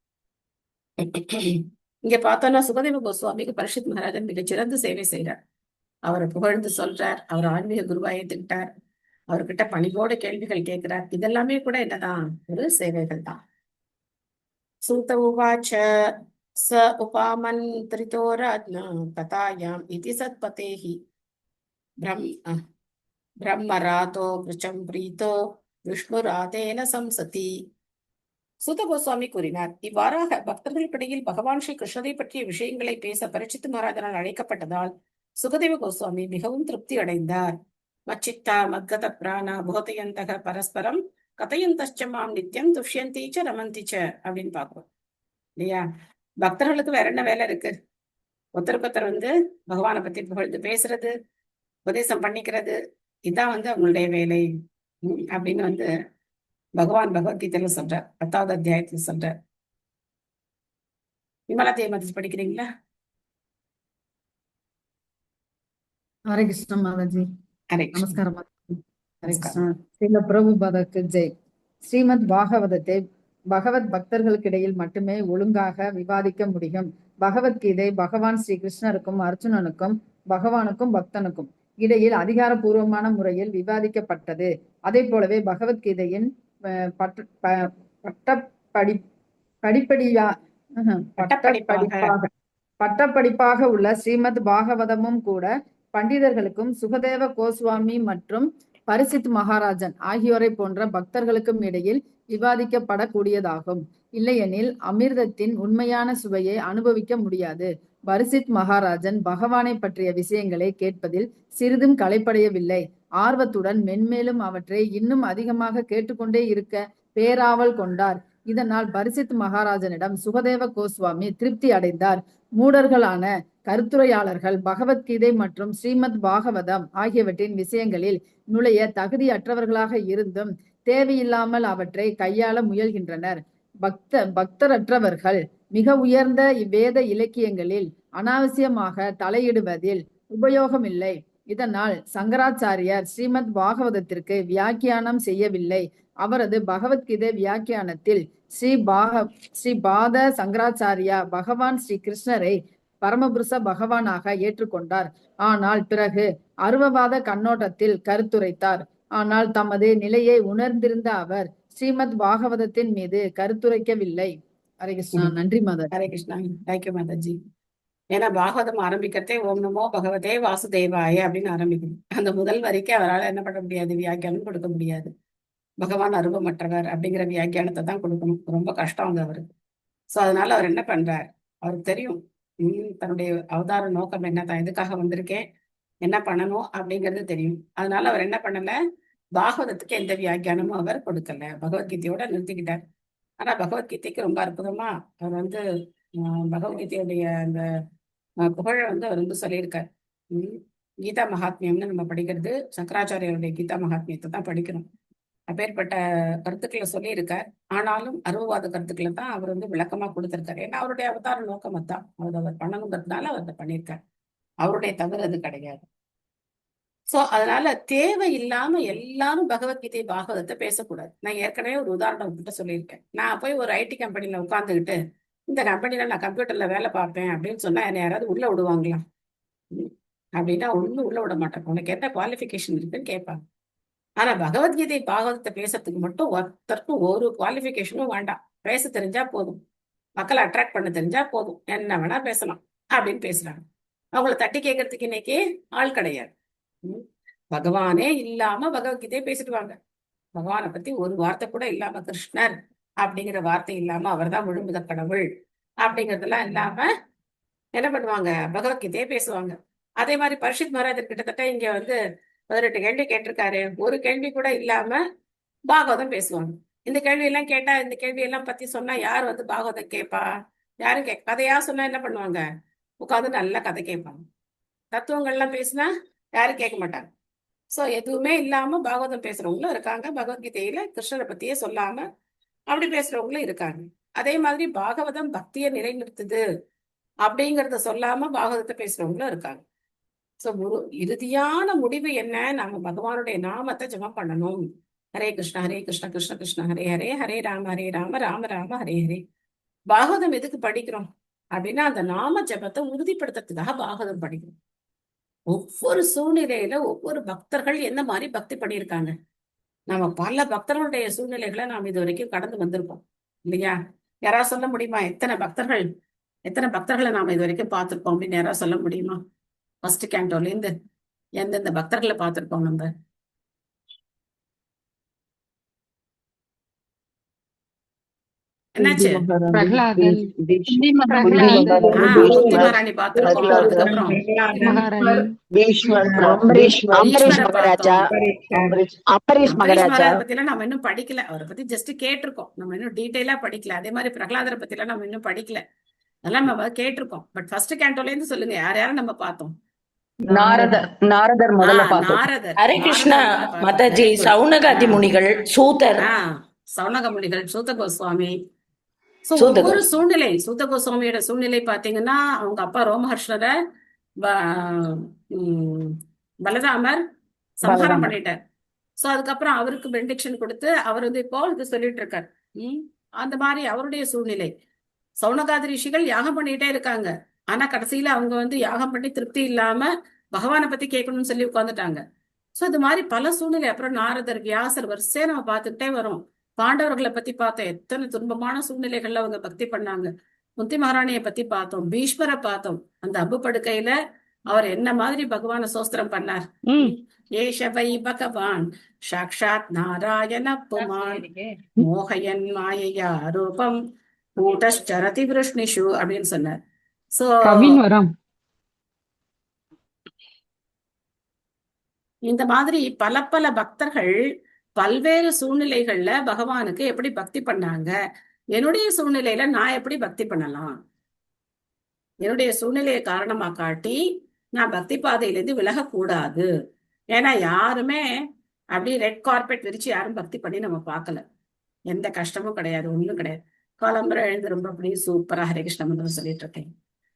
இங்க பார்த்தோம்னா சுகதேவ கோஸ்வாமிக்கு பரிஷத் மகாராஜன் மிகச்சிறந்த சேவை செய்யறார். அவரை புகழ்ந்து சொல்றார், அவர் ஆன்மீக குருவா ஏத்துக்கிட்டார், அவர்கிட்ட பணிவோட கேள்விகள் கேட்கிறார். இதெல்லாமே கூட என்னதான் ஒரு சேவைகள் தான். சூத உவாச்ச ச உபாமந்திரிதோ ராஜ்ஞா கதாயாம் இதி சத்பதேஹி பிரம்மராதோ விருச்சம் பிரீதோ விஷ்ணுராதேன சம்சதி. சூத கோஸ்வாமி கூறினார், இவ்வாறாக பக்தர்களுக்கிடையில் பகவான் ஸ்ரீ கிருஷ்ணரை பற்றிய விஷயங்களை பேச பரீட்சித் மகாராஜனால் அழைக்கப்பட்டதால் சுகதேவ கோஸ்வாமி மிகவும் திருப்தி அடைந்தார். மச்சித்தா மத்கத பிராணா போதயந்தக பரஸ்பரம் கதையந்தம் நித்தியம் துஷ்யந்தீச்ச ரமந்திச்ச அப்படின்னு பாக்குறோம் இல்லையா? பக்தர்களுக்கு வேற என்ன வேலை இருக்கு? ஒருத்தருக்கு வந்து பகவானை பத்தி புகழ்ந்து பேசுறது, உபதேசம் பண்ணிக்கிறது, இதான் வந்து அவங்களுடைய வேலை அப்படின்னு வந்து பகவான் பகவத்கீதையில சொல்றார், 10வது அத்தியாயத்துல சொல்றார். விமலா தேவதி படிக்கிறீங்களா? ஹரே கிருஷ்ண மாதாஜி. ஹரே கிருஷ்ணா. நமஸ்காரம் மாதாஜி. ஹரே கிருஷ்ணா. நமஸ்காரம். ஸ்ரீல பிரபுபாதக்கு ஜெய். ஸ்ரீமத் பாகவதத்தை பகவத் பக்தர்களுக்கிடையில் மட்டுமே ஒழுங்காக விவாதிக்க முடியும். பகவத்கீதை பகவான் ஸ்ரீ கிருஷ்ணருக்கும் அர்ஜுனனுக்கும் பகவானுக்கும் பக்தனுக்கும் இடையில் அதிகாரபூர்வமான முறையில் விவாதிக்கப்பட்டது. அதே போலவே பகவத்கீதையின் பட்டப்படிப்பாக உள்ள ஸ்ரீமத் பாகவதமும் கூட பண்டிதர்களுக்கும் சுகதேவ கோஸ்வாமி மற்றும் பரிசித் மகாராஜன் ஆகியோரை போன்ற பக்தர்களுக்கும் இடையில் விவாதிக்கப்படக்கூடியதாகும். இல்லையெனில் அமிர்தத்தின் உண்மையான சுவையை அனுபவிக்க முடியாது. பரிசித் மகாராஜன் பகவானை பற்றிய விஷயங்களை கேட்பதில் சிறிதும் களைப்படையவில்லை. ஆர்வத்துடன் மென்மேலும் அவற்றை இன்னும் அதிகமாக கேட்டுக்கொண்டே இருக்க பேராவல் கொண்டார். இதனால் பரிசித் மகாராஜனிடம் சுகதேவ கோஸ்வாமி திருப்தி அடைந்தார். மூடர்களான கருத்துரையாளர்கள் பகவத்கீதை மற்றும் ஸ்ரீமத் பாகவதம் ஆகியவற்றின் விஷயங்களில் நுழைய தகுதியற்றவர்களாக இருந்தும் தேவையில்லாமல் அவற்றை கையாள முயல்கின்றனர். பக்தரற்றவர்கள் மிக உயர்ந்த இவ்வேத இலக்கியங்களில் அனாவசியமாக தலையிடுவதில் உபயோகமில்லை. இதனால் சங்கராச்சாரியார் ஸ்ரீமத் பாகவதத்திற்கு வியாக்கியானம் செய்யவில்லை. அவரது பகவத்கீதை வியாக்கியானத்தில் ஸ்ரீ பாத சங்கராச்சாரியா பகவான் ஸ்ரீ கிருஷ்ணரை பரமபுருஷ பகவானாக ஏற்றுக்கொண்டார். ஆனால் பிறகு அருவவாத கண்ணோட்டத்தில் கருத்துரைத்தார். ஆனால் தமது நிலையை உணர்ந்திருந்த அவர் ஸ்ரீமத் பாகவதத்தின் மீது கருத்துரைக்கவில்லை. ஹரே கிருஷ்ணா. நன்றி மாதாஜி. ஹரே கிருஷ்ணா. தேங்க்யூ மாதாஜி. ஏன்னா பாகவதம் ஆரம்பிக்கிறதே ஓம் நமோ பகவதே வாசுதேவாய அப்படின்னு ஆரம்பிக்கணும். அந்த முதல் வரைக்கும் அவரால் என்ன பண்ண முடியாது, வியாக்கியானம் கொடுக்க முடியாது. பகவான் அருவமற்றவர் அப்படிங்கிற வியாக்கியானத்தை தான் கொடுக்கணும். ரொம்ப கஷ்டம் வந்து அவருக்கு. சோ அதனால அவர் என்ன பண்றார், அவருக்கு தெரியும் தன்னுடைய அவதார நோக்கம் என்ன, தான் எதுக்காக வந்திருக்கேன், என்ன பண்ணணும் அப்படிங்கிறது தெரியும். அதனால அவர் என்ன பண்ணல, பாகவதத்துக்கு எந்த வியாக்கியானமும் அவர் கொடுக்கல, பகவத்கீதையோட நிறுத்திக்கிட்டார். ஆனா பகவத்கீதைக்கு ரொம்ப அற்புதமா அவர் வந்து பகவத்கீதையுடைய அந்த புகழ வந்து அவர் வந்து சொல்லியிருக்கார். கீதா மகாத்மியம்னு நம்ம படிக்கிறது சங்கராச்சாரியருடைய கீதா மகாத்மியத்தை தான் படிக்கணும். அப்பேற்பட்ட கருத்துக்களை சொல்லியிருக்கார். ஆனாலும் அருவவாத கருத்துக்களை தான் அவர் வந்து விளக்கமா கொடுத்திருக்காரு. ஏன்னா அவருடைய அவதார நோக்கம் தான் அவர் பண்ணணுங்கிறதுனால அவர் அதை பண்ணியிருக்கார். அவருடைய தவறு அது கிடையாது. சோ அதனால தேவையில்லாம எல்லாரும் பகவத்கீதை பாகவதத்தை பேசக்கூடாது. நான் ஏற்கனவே ஒரு உதாரணம் உங்ககிட்ட சொல்லியிருக்கேன். நான் போய் ஒரு ஐடி கம்பெனில உட்காந்துக்கிட்டு இந்த கம்பெனில நான் கம்ப்யூட்டர்ல வேலை பார்ப்பேன் அப்படின்னு சொன்னா என்ன யாராவது உள்ள விடுவாங்களா? அப்படின்னா ஒண்ணும் உள்ள விட மாட்டாங்க. உனக்கு என்ன குவாலிஃபிகேஷன் இருக்குன்னு கேட்பாங்க. ஆனா பகவத்கீதை பாகவதத்தை பேசுறதுக்கு மட்டும் ஒருத்தருக்கும் ஒரு குவாலிஃபிகேஷனும் வேண்டாம். பேச தெரிஞ்சா போதும், மக்களை அட்ராக்ட் பண்ண தெரிஞ்சா போதும், என்ன வேணா பேசலாம் அப்படின்னு பேசுறாங்க. அவங்கள தட்டி கேட்கறதுக்கு இன்னைக்கு ஆள் கிடையாது. பகவானே இல்லாம பகவத்கீதையை பேசிட்டு வாங்க. பகவானை பத்தி ஒரு வார்த்தை கூட இல்லாம, கிருஷ்ணர் அப்படிங்கிற வார்த்தை இல்லாம, அவர் தான் முழுமுதற் கடவுள் அப்படிங்கறதெல்லாம் இல்லாம என்ன பண்ணுவாங்க, பகவத்கீதையை பேசுவாங்க. அதே மாதிரி பரீட்சித் மகாராஜர் கிட்டத்தட்ட இங்க வந்து 18 கேள்வி கேட்டிருக்காரு. ஒரு கேள்வி கூட இல்லாம பாகவதம் பேசுவாங்க. இந்த கேள்வி எல்லாம் கேட்டா, இந்த கேள்வி எல்லாம் பத்தி சொன்னா யார் வந்து பாகவதம் கேட்பா? யாரும் கதையா சொன்னா என்ன பண்ணுவாங்க, உட்காந்து நல்லா கதை கேட்பாங்க. தத்துவங்கள்லாம் பேசினா யாரும் கேட்க மாட்டாங்க. சோ எதுவுமே இல்லாம பாகவதம் பேசுறவங்களும் இருக்காங்க. பகவத்கீதையில கிருஷ்ணரை பத்தியே சொல்லாம அப்படி பேசுறவங்களும் இருக்காங்க. அதே மாதிரி பாகவதம் பக்தியை நிலைநிறுத்துது அப்படிங்கறத சொல்லாம பாகவதத்தை பேசுறவங்களும் இருக்காங்க. சோ இறுதியான முடிவு என்ன, நம்ம பகவானுடைய நாமத்தை ஜெபம் பண்ணணும். ஹரே கிருஷ்ணா கிருஷ்ண கிருஷ்ண ஹரே ஹரே, ஹரே ராம ராம ராம ஹரே ஹரே. பாகவதம் எதுக்கு படிக்கிறோம் அப்படின்னா அந்த நாம ஜபத்தை உறுதிப்படுத்துறதுக்காக பாகவதம் படிக்கிறோம். ஒவ்வொரு சூழ்நிலையில ஒவ்வொரு பக்தர்கள் என்ன மாதிரி பக்தி பண்ணியிருக்காங்க. நம்ம பல பக்தர்களுடைய சூழ்நிலைகளை நாம் இது வரைக்கும் கடந்து வந்திருக்கோம் இல்லையா? யாராவது சொல்ல முடியுமா எத்தனை பக்தர்களை நாம இது வரைக்கும் பார்த்திருக்கோம் அப்படின்னு யாராவது சொல்ல முடியுமா? ஃபர்ஸ்ட் கேண்டோல இருந்து எந்தெந்த பக்தர்களை பார்த்திருக்கோம் நம்ம? என்னாச்சு? பிரகலாதன், குந்தி மகாராணி பார்த்திருக்கோம். அதுக்கப்புறம் அம்பரீஷ் மகாராஜா பத்தி எல்லாம் நம்ம இன்னும் படிக்கல. அவரை பத்தி ஜஸ்ட் கேட்டிருக்கோம், நம்ம இன்னும் டீடைலா படிக்கல. அதே மாதிரி பிரகலாதரை பத்தி எல்லாம் நம்ம இன்னும் படிக்கல, அதெல்லாம் நம்ம கேட்டிருக்கோம். பட் ஃபர்ஸ்ட் கேண்டோல இருந்து சொல்லுங்க, யாரும் நம்ம பார்த்தோம்? நாரதர் முதல்ல பார்த்தோம். நாரதர், ஹரே கிருஷ்ணா மாதாஜி, சௌனகாதி முனிகள், சூதர், சௌனக முனிகள், சூத கோஸ்வாமி. ஒவ்வொரு சூழ்நிலை, சூத கோஸ்வாமியோட சூழ்நிலை பாத்தீங்கன்னா, அவங்க அப்பா ரோமஹர்ஷரை பலராமர் சம்ஹாரம் பண்ணிட்டார். சோ அதுக்கப்புறம் அவருக்கு பெண்டிக்ஷன் கொடுத்து அவர் வந்து இப்போ இது சொல்லிட்டு இருக்கார். அந்த மாதிரி அவருடைய சூழ்நிலை. சௌனகாதி ரிஷிகள் யாகம் பண்ணிட்டே இருக்காங்க. ஆனா கடைசியில அவங்க வந்து யாகம் பண்ணி திருப்தி இல்லாம பகவானை பத்தி கேட்கணும்னு சொல்லி உட்கார்ந்துட்டாங்க. சோ இது மாதிரி பல சூழ்நிலை. அப்புறம் நாரதர், வியாசர், வரிசையா நம்ம பார்த்துக்கிட்டே வரோம். பாண்டவர்களை பத்தி பார்த்தோம், எத்தனை துன்பமான சூழ்நிலைகள்ல அவங்க பக்தி பண்ணாங்க. குந்தி மகாராணியை பத்தி பார்த்தோம், பீஷ்மரை பார்த்தோம். அந்த அம்பு படுக்கையில அவர் என்ன மாதிரி பகவான சோஸ்திரம் பண்ணார். ஏஷவை பகவான் சாக்ஷாத் நாராயண புமான் மோகயன் மாயையா ரூபம் கூட்டரதி விருஷ்ணிஷு அப்படின்னு சொன்னார். சோ இந்த மாதிரி பல பல பக்தர்கள் பல்வேறு சூழ்நிலைகள்ல பகவானுக்கு எப்படி பக்தி பண்ணாங்க. என்னுடைய சூழ்நிலையில நான் எப்படி பக்தி பண்ணலாம், என்னுடைய சூழ்நிலையை காரணமா காட்டி நான் பக்தி பாதையிலிருந்து விலகக்கூடாது. ஏன்னா யாருமே அப்படி ரெட் கார்பெட் விரிச்சு யாரும் பக்தி பண்ணி நம்ம பார்க்கல. எந்த கஷ்டமும் கிடையாது, ஒண்ணும் கிடையாது. காலம்பரம் எழுந்து ரொம்ப அப்படி சூப்பரா ஹரே கிருஷ்ண மந்திரம் சொல்லிட்டு இருக்கேன்,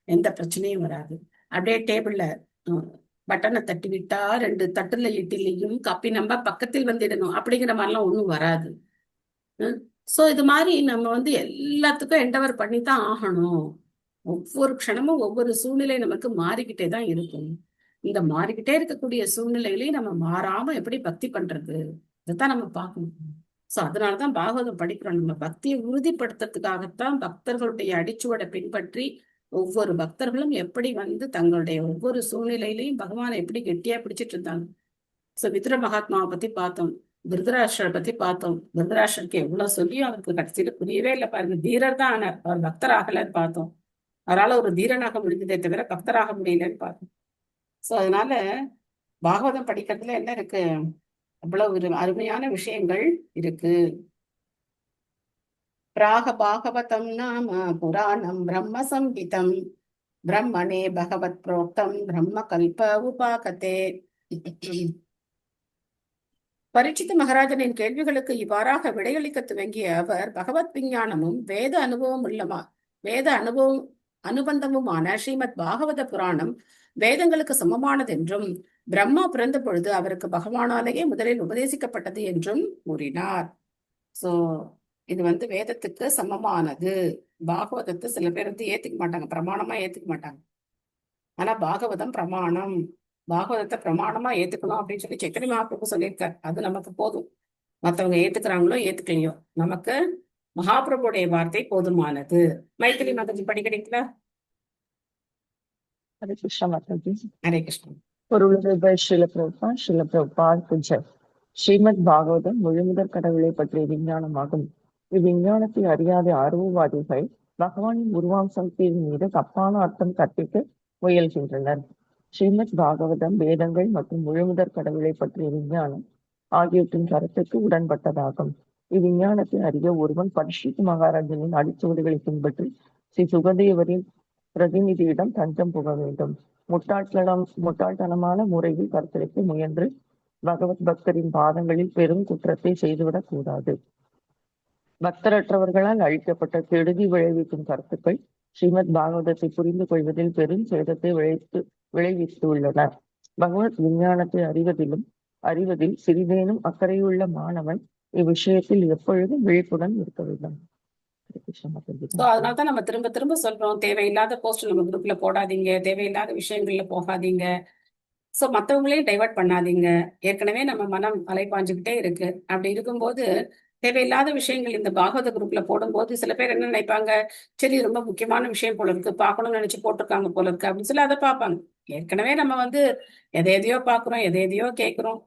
எந்த பிரச்சனையும் வராது. அப்படியே டேபிள்ல பட்டனை தட்டி விட்டா 2 தட்டுல இட்லியும் காப்பி நம்ம பக்கத்தில் வந்துடணும் அப்படிங்கிற மாதிரிலாம் ஒண்ணும் வராது. சோ இது மாதிரி நம்ம வந்து எல்லாத்துக்கும் என்டவர் பண்ணித்தான் ஆகணும். ஒவ்வொரு க்ஷணமும் ஒவ்வொரு சூழ்நிலை நமக்கு மாறிக்கிட்டே தான் இருக்கும். இந்த மாறிக்கிட்டே இருக்கக்கூடிய சூழ்நிலையிலையும் நம்ம மாறாம எப்படி பக்தி பண்றது, இதைத்தான் நம்ம பார்க்கணும். சோ அதனாலதான் பாகவதம் படிக்கிறோம். நம்ம பக்தியை உறுதிப்படுத்துறதுக்காகத்தான் பக்தர்களுடைய அடிச்சுவடை பின்பற்றி ஒவ்வொரு பக்தர்களும் எப்படி வந்து தங்களுடைய ஒவ்வொரு சூழ்நிலையிலையும் பகவானை எப்படி கெட்டியா பிடிச்சிட்டு இருந்தாங்க. சோ விதுர மகாத்மாவை பத்தி பார்த்தோம். திருதராஷ்டிரரை பத்தி பார்த்தோம். திருதராஷ்டிரருக்கு எவ்வளவு சொல்லியும் அவருக்கு கடைசியில புரியவே இல்லை பாருங்க. தீரர் தான் ஆனார், அவர் பக்தர் ஆகலன்னு பார்த்தோம். அவரால் ஒரு தீரனாக முடிஞ்சதே தவிர பக்தராக முடியலன்னு பார்த்தோம். சோ அதனால பாகவதம் படிக்கிறதுல என்ன இருக்கு, அவ்வளவு ஒரு அருமையான விஷயங்கள் இருக்கு. பிராக பாகவதம் நாம புராணம் பிரம்ம சம்ஹிதம் பிரம்மணே பகவத் புரோக்தம் பிரம்ம கல்ப உபாகதே. பரீட்சித் மகாராஜனின் கேள்விகளுக்கு இவ்வாறாக விடையளிக்க துவங்கிய அவர் பகவத் விஞ்ஞானமும் வேத அனுபந்தமுமான ஸ்ரீமத் பாகவத புராணம் வேதங்களுக்கு சமமானதென்றும் பிரம்மா பிறந்த பொழுது அவருக்கு பகவானாலேயே முதலில் உபதேசிக்கப்பட்டது என்றும் கூறினார். சோ இது வேதத்துக்கு சமமானது. பாகவதத்தை சில பேர் ஏத்துக்க மாட்டாங்க, பிரமாணமா ஏத்துக்க மாட்டாங்க. ஆனா பாகவதம் பிரமாணம். பாகவதத்தை பிரமாணமா ஏத்துக்கணும் அப்படின்னு சொல்லி சைத்தன்ய மகாபிரபு சொல்லியிருக்காரு. அது நமக்கு போதும். மத்தவங்க ஏத்துக்கிறாங்களோ ஏத்துக்கலையோ நமக்கு மகாபிரபுடைய வார்த்தை போதுமானது. மைத்திலி மாதாஜி படிக்கிறீங்களா? ஹரே கிருஷ்ணா மாதாஜி. ஹரே கிருஷ்ணன். பொருளுரை பை ஸ்ரீல பிரபுபாத் பூஜை. ஸ்ரீமத் பாகவதம் முழுமுதற் கடவுளை பற்றிய விஞ்ஞானமாகும். இவ்விஞ்ஞானத்தை அறியாத ஆர்வவாதிகள் பகவானின் உருவாம்சத்தின் மீது தப்பான அர்த்தம் கற்பிக்க முயல்கின்றனர். ஸ்ரீமத் பாகவதம் வேதங்கள் மற்றும் முழுமுதற் கடவுளை பற்றிய விஞ்ஞானம் ஆகியவற்றின் கருத்துக்கு உடன்பட்டதாகும். இவ்விஞ்ஞானத்தை அறிய ஒருவன் பரீட்சித் மகாராஜனின் அடிச்சுவடுகளை பின்பற்றி ஸ்ரீ சுகதேவரின் பிரதிநிதியிடம் தஞ்சம் புக வேண்டும். முட்டாள்தனமான முறையில் கருத்தரிக்க முயன்று பகவத் பக்தரின் பாதங்களில் பெரும் குற்றத்தை செய்துவிடக் கூடாது. பக்தரற்றவர்களால் அழிக்கப்பட்ட கெடுதி விளைவிக்கும் கருத்துக்கள் ஸ்ரீமத் பாகவதத்தை புரிந்து கொள்வதில் பெரும் சேதத்தை விளைவித்துள்ளன. பகவத் விஞ்ஞானத்தை அறிவதில் சிறிதேனும் அக்கறையுள்ள மாணவன் இவ்விஷயத்தில் எப்பொழுதும் விழிப்புடன் இருக்க வேண்டும். அதனாலதான் நம்ம திரும்ப திரும்ப சொல்றோம், தேவையில்லாத போஸ்ட் நம்ம குரூப்ல போடாதீங்க, தேவையில்லாத விஷயங்கள்ல போகாதீங்க. சோ மத்தவங்களையும் டைவர்ட் பண்ணாதீங்க. ஏற்கனவே நம்ம மனம் அலைப்பாஞ்சுக்கிட்டே இருக்கு. அப்படி இருக்கும்போது தேவையில்லாத விஷயங்கள் இந்த பாகவத குரூப்ல போடும்போது சில பேர் என்ன நினைப்பாங்க, சரி ரொம்ப முக்கியமான விஷயம் போல இருக்கு, பார்க்கணும்னு நினைச்சு போட்டிருக்காங்க போல இருக்கு அப்படின்னு சொல்லி அதை பார்ப்பாங்க. ஏற்கனவே நம்ம எதையோ பாக்குறோம், எதையோ கேட்கிறோம்,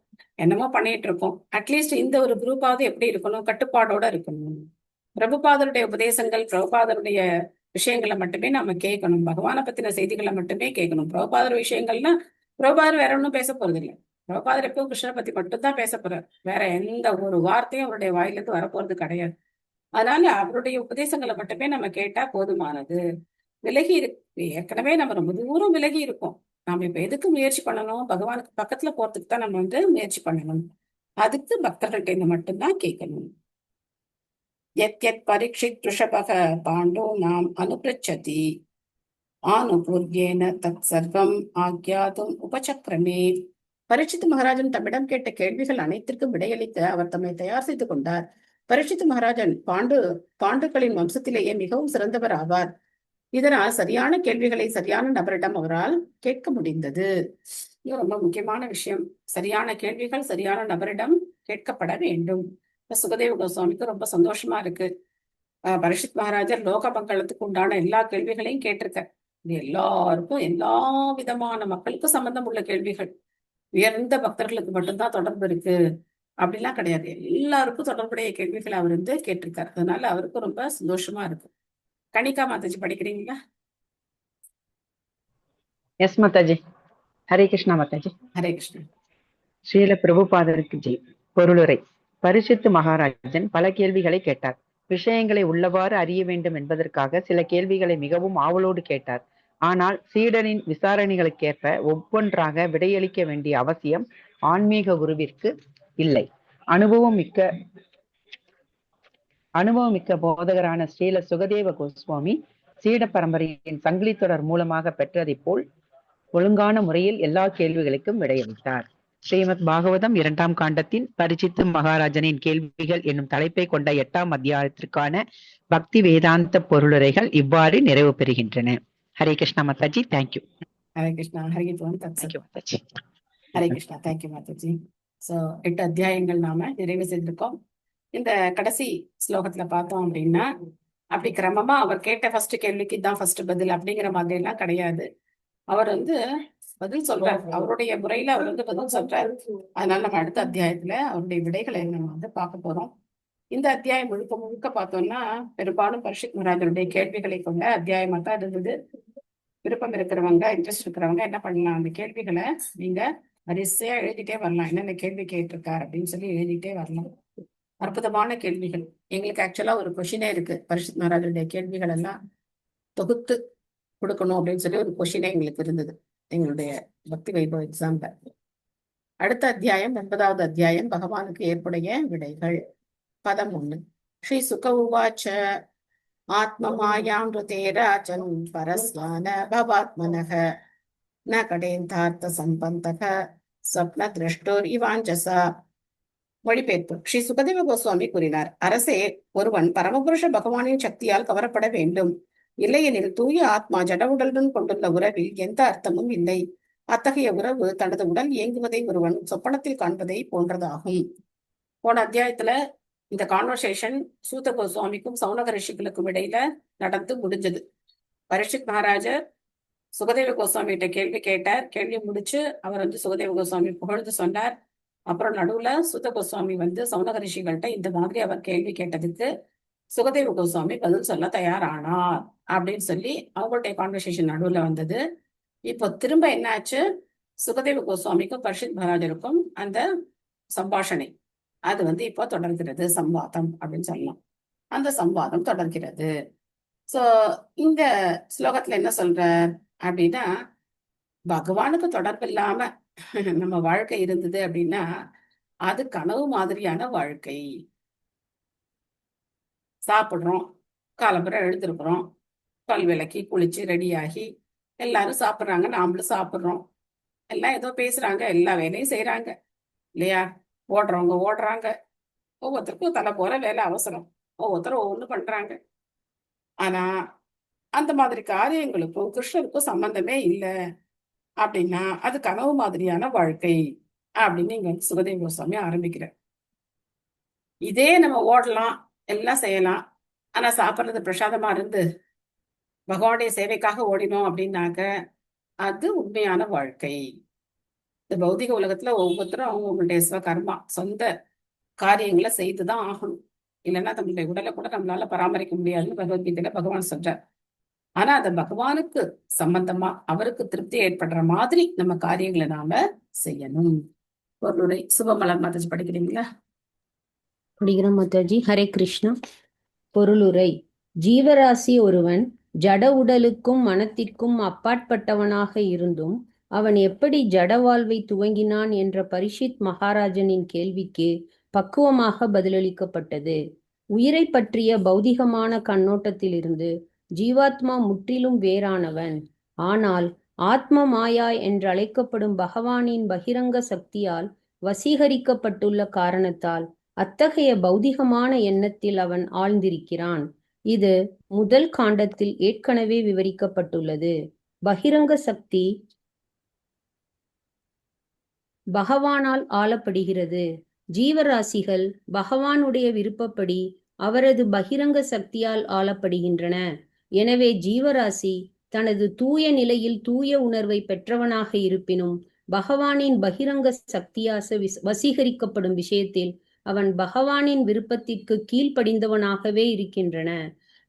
என்னமோ பண்ணிட்டு இருக்கோம். அட்லீஸ்ட் இந்த ஒரு குரூப்பாவது எப்படி இருக்கணும், கட்டுப்பாடோட இருக்கணும். பிரபுபாதருடைய உபதேசங்கள், பிரபுபாதருடைய விஷயங்களை மட்டுமே நம்ம கேட்கணும். பகவானை பத்தின செய்திகளை மட்டுமே கேட்கணும். பிரபுபாதர் விஷயங்கள்னா பிரபுபாதர் வேற ஒன்றும் பேச போறது இல்லை. பிரபுபாதர் எப்பவும் கிருஷ்ணரை பத்தி மட்டும்தான் பேச போறார். வேற எந்த ஒரு வார்த்தையும் அவருடைய வாயிலிருந்து வரப்போறது கிடையாது. அதனால அவருடைய உபதேசங்களை மட்டுமே நம்ம கேட்டா போதுமானது. விலகி ஏற்கனவே நம்ம ரொம்ப தூரம் விலகி இருக்கோம். நாம இப்ப எதுக்கு முயற்சி பண்ணணும்? பகவானுக்கு பக்கத்துல போறதுக்கு தான் நம்ம முயற்சி பண்ணணும். அதுக்கு பக்தர்கள்ட்ட இருந்து மட்டும்தான் கேட்கணும். யத் பரீட்சித் ருஷபக பாண்டோ நாம் அனுப்ரச்சதி ஆனுபூர்யேன தத் சர்வம் ஆக்யாதும் உபசக்ரமே. பரீட்சித் மகாராஜன் தம்மிடம் கேட்ட கேள்விகள் அனைத்திற்கும் விடையளிக்க அவர் தம்மை தயார் செய்து கொண்டார். பரீட்சித் மகாராஜன் பாண்டுகளின் வம்சத்திலேயே மிகவும் சிறந்தவர் ஆவார். இதனால் சரியான கேள்விகளை சரியான நபரிடம் அவரால் கேட்க முடிந்தது. இது ரொம்ப முக்கியமான விஷயம். சரியான கேள்விகள் சரியான நபரிடம் கேட்கப்பட வேண்டும். சுகதேவ கோஸ்வாமிக்கு ரொம்ப சந்தோஷமா இருக்கு. பரீட்சித் மகாராஜர் லோக மங்களத்துக்கு உண்டான எல்லா கேள்விகளையும் கேட்டிருக்கார். இது எல்லாருக்கும், எல்லா விதமான மக்களுக்கும் சம்பந்தம் உள்ள கேள்விகள். உயர்ந்த பக்தர்களுக்கு மட்டும்தான் தொடர்பு இருக்கு அப்படிலாம் கிடையாது. எல்லாருக்கும் தொடர்புடைய கேள்விகளை அவர் கேட்டிருக்காரு. அதனால அவருக்கும் ரொம்ப சந்தோஷமா இருக்கு. கணிகா மாதாஜி படிக்கிறீங்களா? எஸ் மாதாஜி. ஹரே கிருஷ்ணா மாதாஜி. ஹரே கிருஷ்ணா. ஸ்ரீல பிரபுபாதருக்கு ஜெய். பொருளுரை. பரீட்சித் மகாராஜன் பல கேள்விகளை கேட்டார். விஷயங்களை உள்ளவாறு அறிய வேண்டும் என்பதற்காக சில கேள்விகளை மிகவும் ஆவலோடு கேட்டார். ஆனால் சீடனின் விசாரணைகளுக்கேற்ப ஒவ்வொன்றாக விடையளிக்க வேண்டிய அவசியம் ஆன்மீக குருவிற்கு இல்லை. அனுபவமிக்க போதகரான ஸ்ரீல சுகதேவ கோஸ்வாமி சீட பரம்பரையின் சங்கிலி தொடர் மூலமாக பெற்றதை போல் ஒழுங்கான முறையில் எல்லா கேள்விகளுக்கும் விடையளித்தார். ஸ்ரீமத் பாகவதம் 2ஆம் காண்டத்தின் பரீட்சித் மகாராஜனின் கேள்விகள் என்னும் தலைப்பை கொண்ட 8ஆம் அத்தியாயத்திற்கான பக்தி வேதாந்த பொருளுரைகள் இவ்வாறு நிறைவு பெறுகின்றன. Hare Krishna Mataji. Thank you. Hare Krishna. Hare Mataji. Hare Krishna. Thank you Mataji. So 8 அத்தியாயங்கள் நாம நிறைவு செய்திருக்கோம். இந்த கடைசி ஸ்லோகத்துல பார்த்தோம் அப்படின்னா, அப்படி கிரமமா அவர் கேட்ட ஃபர்ஸ்ட் கேள்விக்கு தான் ஃபர்ஸ்ட் பதில் அப்படிங்கிற மாதிரி எல்லாம் கிடையாது. அவர் பதில் சொல்றாரு. அவருடைய முறையில அவர் வந்து பதில் சொல்றாரு. அதனால நம்ம அடுத்த அத்தியாயத்துல அவருடைய விடைகளை நம்ம வந்து பார்க்க போறோம். இந்த அத்தியாயம் முழுக்க முழுக்க பார்த்தோம்னா பெரும்பாலும் பரீட்சித் மகாராஜருடைய கேள்விகளை கொண்ட அத்தியாயமா தான் இருந்தது. விருப்பம் இருக்கிறவங்க, இன்ட்ரெஸ்ட் இருக்கிறவங்க என்ன பண்ணலாம், அந்த கேள்விகளை நீங்க வரிசையா எழுதிட்டே வரலாம். என்னென்ன கேள்வி கேட்டிருக்காரு அப்படின்னு சொல்லி எழுதிட்டே வரலாம். அற்புதமான கேள்விகள். எங்களுக்கு ஆக்சுவலா ஒரு கொஷினே இருக்கு. பரீட்சித் மகாராஜருடைய கேள்விகள் எல்லாம் தொகுத்து கொடுக்கணும் அப்படின்னு சொல்லி ஒரு கொஷினே எங்களுக்கு இருந்தது எங்களுடைய பக்தி வைபவ எக்ஸாம்ல. அடுத்த அத்தியாயம் 9வது அத்தியாயம் பகவானுக்கு ஏற்புடைய விடைகள். பதம் 1. ஸ்ரீ சுக உவாச்ச ஆத்மமாயாமிருதே ராஜன் பரஸ்யான பவாத்மனக ந கடேந்தார்த்த சம்பந்தக ஸ்வப்ன திருஷ்டோர் இவாஞ்சசா. மொழிபெயர்ப்பு. ஸ்ரீ சுகதேவ கோஸ்வாமி கூறினார், அரசே, ஒருவன் பரமபுருஷ பகவானின் சக்தியால் கவரப்பட வேண்டும். இல்லையெனில் தூய ஆத்மா ஜடவுடலுடன் கொண்டுள்ள உறவில் எந்த அர்த்தமும் இல்லை. அத்தகைய உறவு தனது உடல் இயங்குவதை ஒருவன் சொப்பனத்தில் காண்பதை போன்றதாகும். போன அத்தியாயத்துல இந்த கான்வர்சேஷன் சூத கோஸ்வாமிக்கும் சௌனக ரிஷிகளுக்கும் இடையில நடந்து முடிஞ்சது. பரீட்சித் மகாராஜர் சுகதேவ கோஸ்வாமி கிட்ட கேள்வி கேட்டார். கேள்வி முடிச்சு அவர் வந்து சுகதேவ கோஸ்வாமி புகழ்ந்து சொன்னார். அப்புறம் நடுவுல சூத கோஸ்வாமி வந்து சௌனக ரிஷிகள்கிட்ட இந்த மாதிரி அவர் கேள்வி கேட்டதுக்கு சுகதேவ கோஸ்வாமி பதில் சொல்ல தயாரானார் அப்படின்னு சொல்லி அவங்களுடைய கான்வர்சேஷன் நடுவுல வந்தது. இப்போ திரும்ப என்னாச்சு, சுகதேவ கோஸ்வாமிக்கும் பரீட்சித் மகாராஜருக்கும் அந்த சம்பாஷணை அது வந்து இப்போ தொடர்கிறது. சம்வாதம் அப்படின்னு சொல்லலாம். அந்த சம்வாதம் தொடர்கிறது. சோ இந்த ஸ்லோகத்துல என்ன சொல்ற அப்படின்னா, பகவானுக்கு தொடர்பு இல்லாம நம்ம வாழ்க்கை இருந்தது அப்படின்னா அது கனவு மாதிரியான வாழ்க்கை. சாப்பிடுறோம், காலம்புரை எழுந்திருக்கிறோம், பல் விளக்கி குளிச்சு ரெடியாகி எல்லாரும் சாப்பிட்றாங்க, நாமளும் சாப்பிட்றோம், எல்லாம் ஏதோ பேசுறாங்க, எல்லா வேலையும் செய்யறாங்க இல்லையா? ஓடுறவங்க ஓடுறாங்க, ஒவ்வொருத்தருக்கும் தலை போற வேலை அவசரம், ஒவ்வொருத்தரும் ஒவ்வொன்று பண்றாங்க. ஆனா அந்த மாதிரி காரியங்களுக்கும் கிருஷ்ணருக்கும் சம்பந்தமே இல்லை அப்படின்னா அது கனவு மாதிரியான வாழ்க்கை அப்படின்னு இங்க வந்து சுகதேவ கோஸ்வாமி ஆரம்பிக்கிறார். இதே நம்ம ஓடலாம், எல்லாம் செய்யலாம், ஆனா சாப்பிட்றது பிரசாதமா இருந்து பகவானுடைய சேவைக்காக ஓடினோம் அப்படின்னாக்க அது உண்மையான வாழ்க்கை. இந்த பௌதிக உலகத்துல ஒவ்வொருத்தரும் அவங்களுடைய கர்மா சொந்த காரியங்களை செய்துதான் ஆகணும். இல்லைன்னா நம்மளுடைய உடலை கூட நம்மளால பராமரிக்க முடியாதுன்னு பகவத்கீதையில பகவான் சொல்றார். ஆனா அந்த பகவானுக்கு சம்பந்தமா அவருக்கு திருப்தி ஏற்படுற மாதிரி நம்ம காரியங்களை நாம செய்யணும். பொருளுரை சுபமலர் மாதாஜி படிக்கிறீங்களா? படிக்கிறோம் மாதாஜி. ஹரே கிருஷ்ணா. பொருளுரை. ஜீவராசி ஒருவன் ஜட உடலுக்கும் மனத்திற்கும் அப்பாற்பட்டவனாக இருந்தும் அவன் எப்படி ஜட வாழ்வை துவங்கினான் என்ற பரீட்சித் மகாராஜனின் கேள்விக்கு பக்குவமாக பதிலளிக்கப்பட்டது. உயிரை பற்றிய பௌதிகமான கண்ணோட்டத்திலிருந்து ஜீவாத்மா முற்றிலும் வேறானவன். ஆனால் ஆத்ம மாயா என்றழைக்கப்படும் பகவானின் பகிரங்க சக்தியால் வசீகரிக்கப்பட்டுள்ள காரணத்தால் அத்தகைய பௌதிகமான எண்ணத்தில் அவன் ஆழ்ந்திருக்கிறான். இது முதல் காண்டத்தில் ஏற்கனவே விவரிக்கப்பட்டுள்ளது. பகிரங்க சக்தி பகவானால் ஆளப்படுகிறது. ஜீவராசிகள் பகவானுடைய விருப்பப்படி அவரது பகிரங்க சக்தியால் ஆளப்படுகின்றன. எனவே ஜீவராசி தனது தூய நிலையில் தூய உணர்வை பெற்றவனாக இருப்பினும் பகவானின் பகிரங்க சக்தியாச வசீகரிக்கப்படும் விஷயத்தில் அவன் பகவானின் விருப்பத்திற்கு கீழ்ப்படிந்தவனாகவே இருக்கின்றன.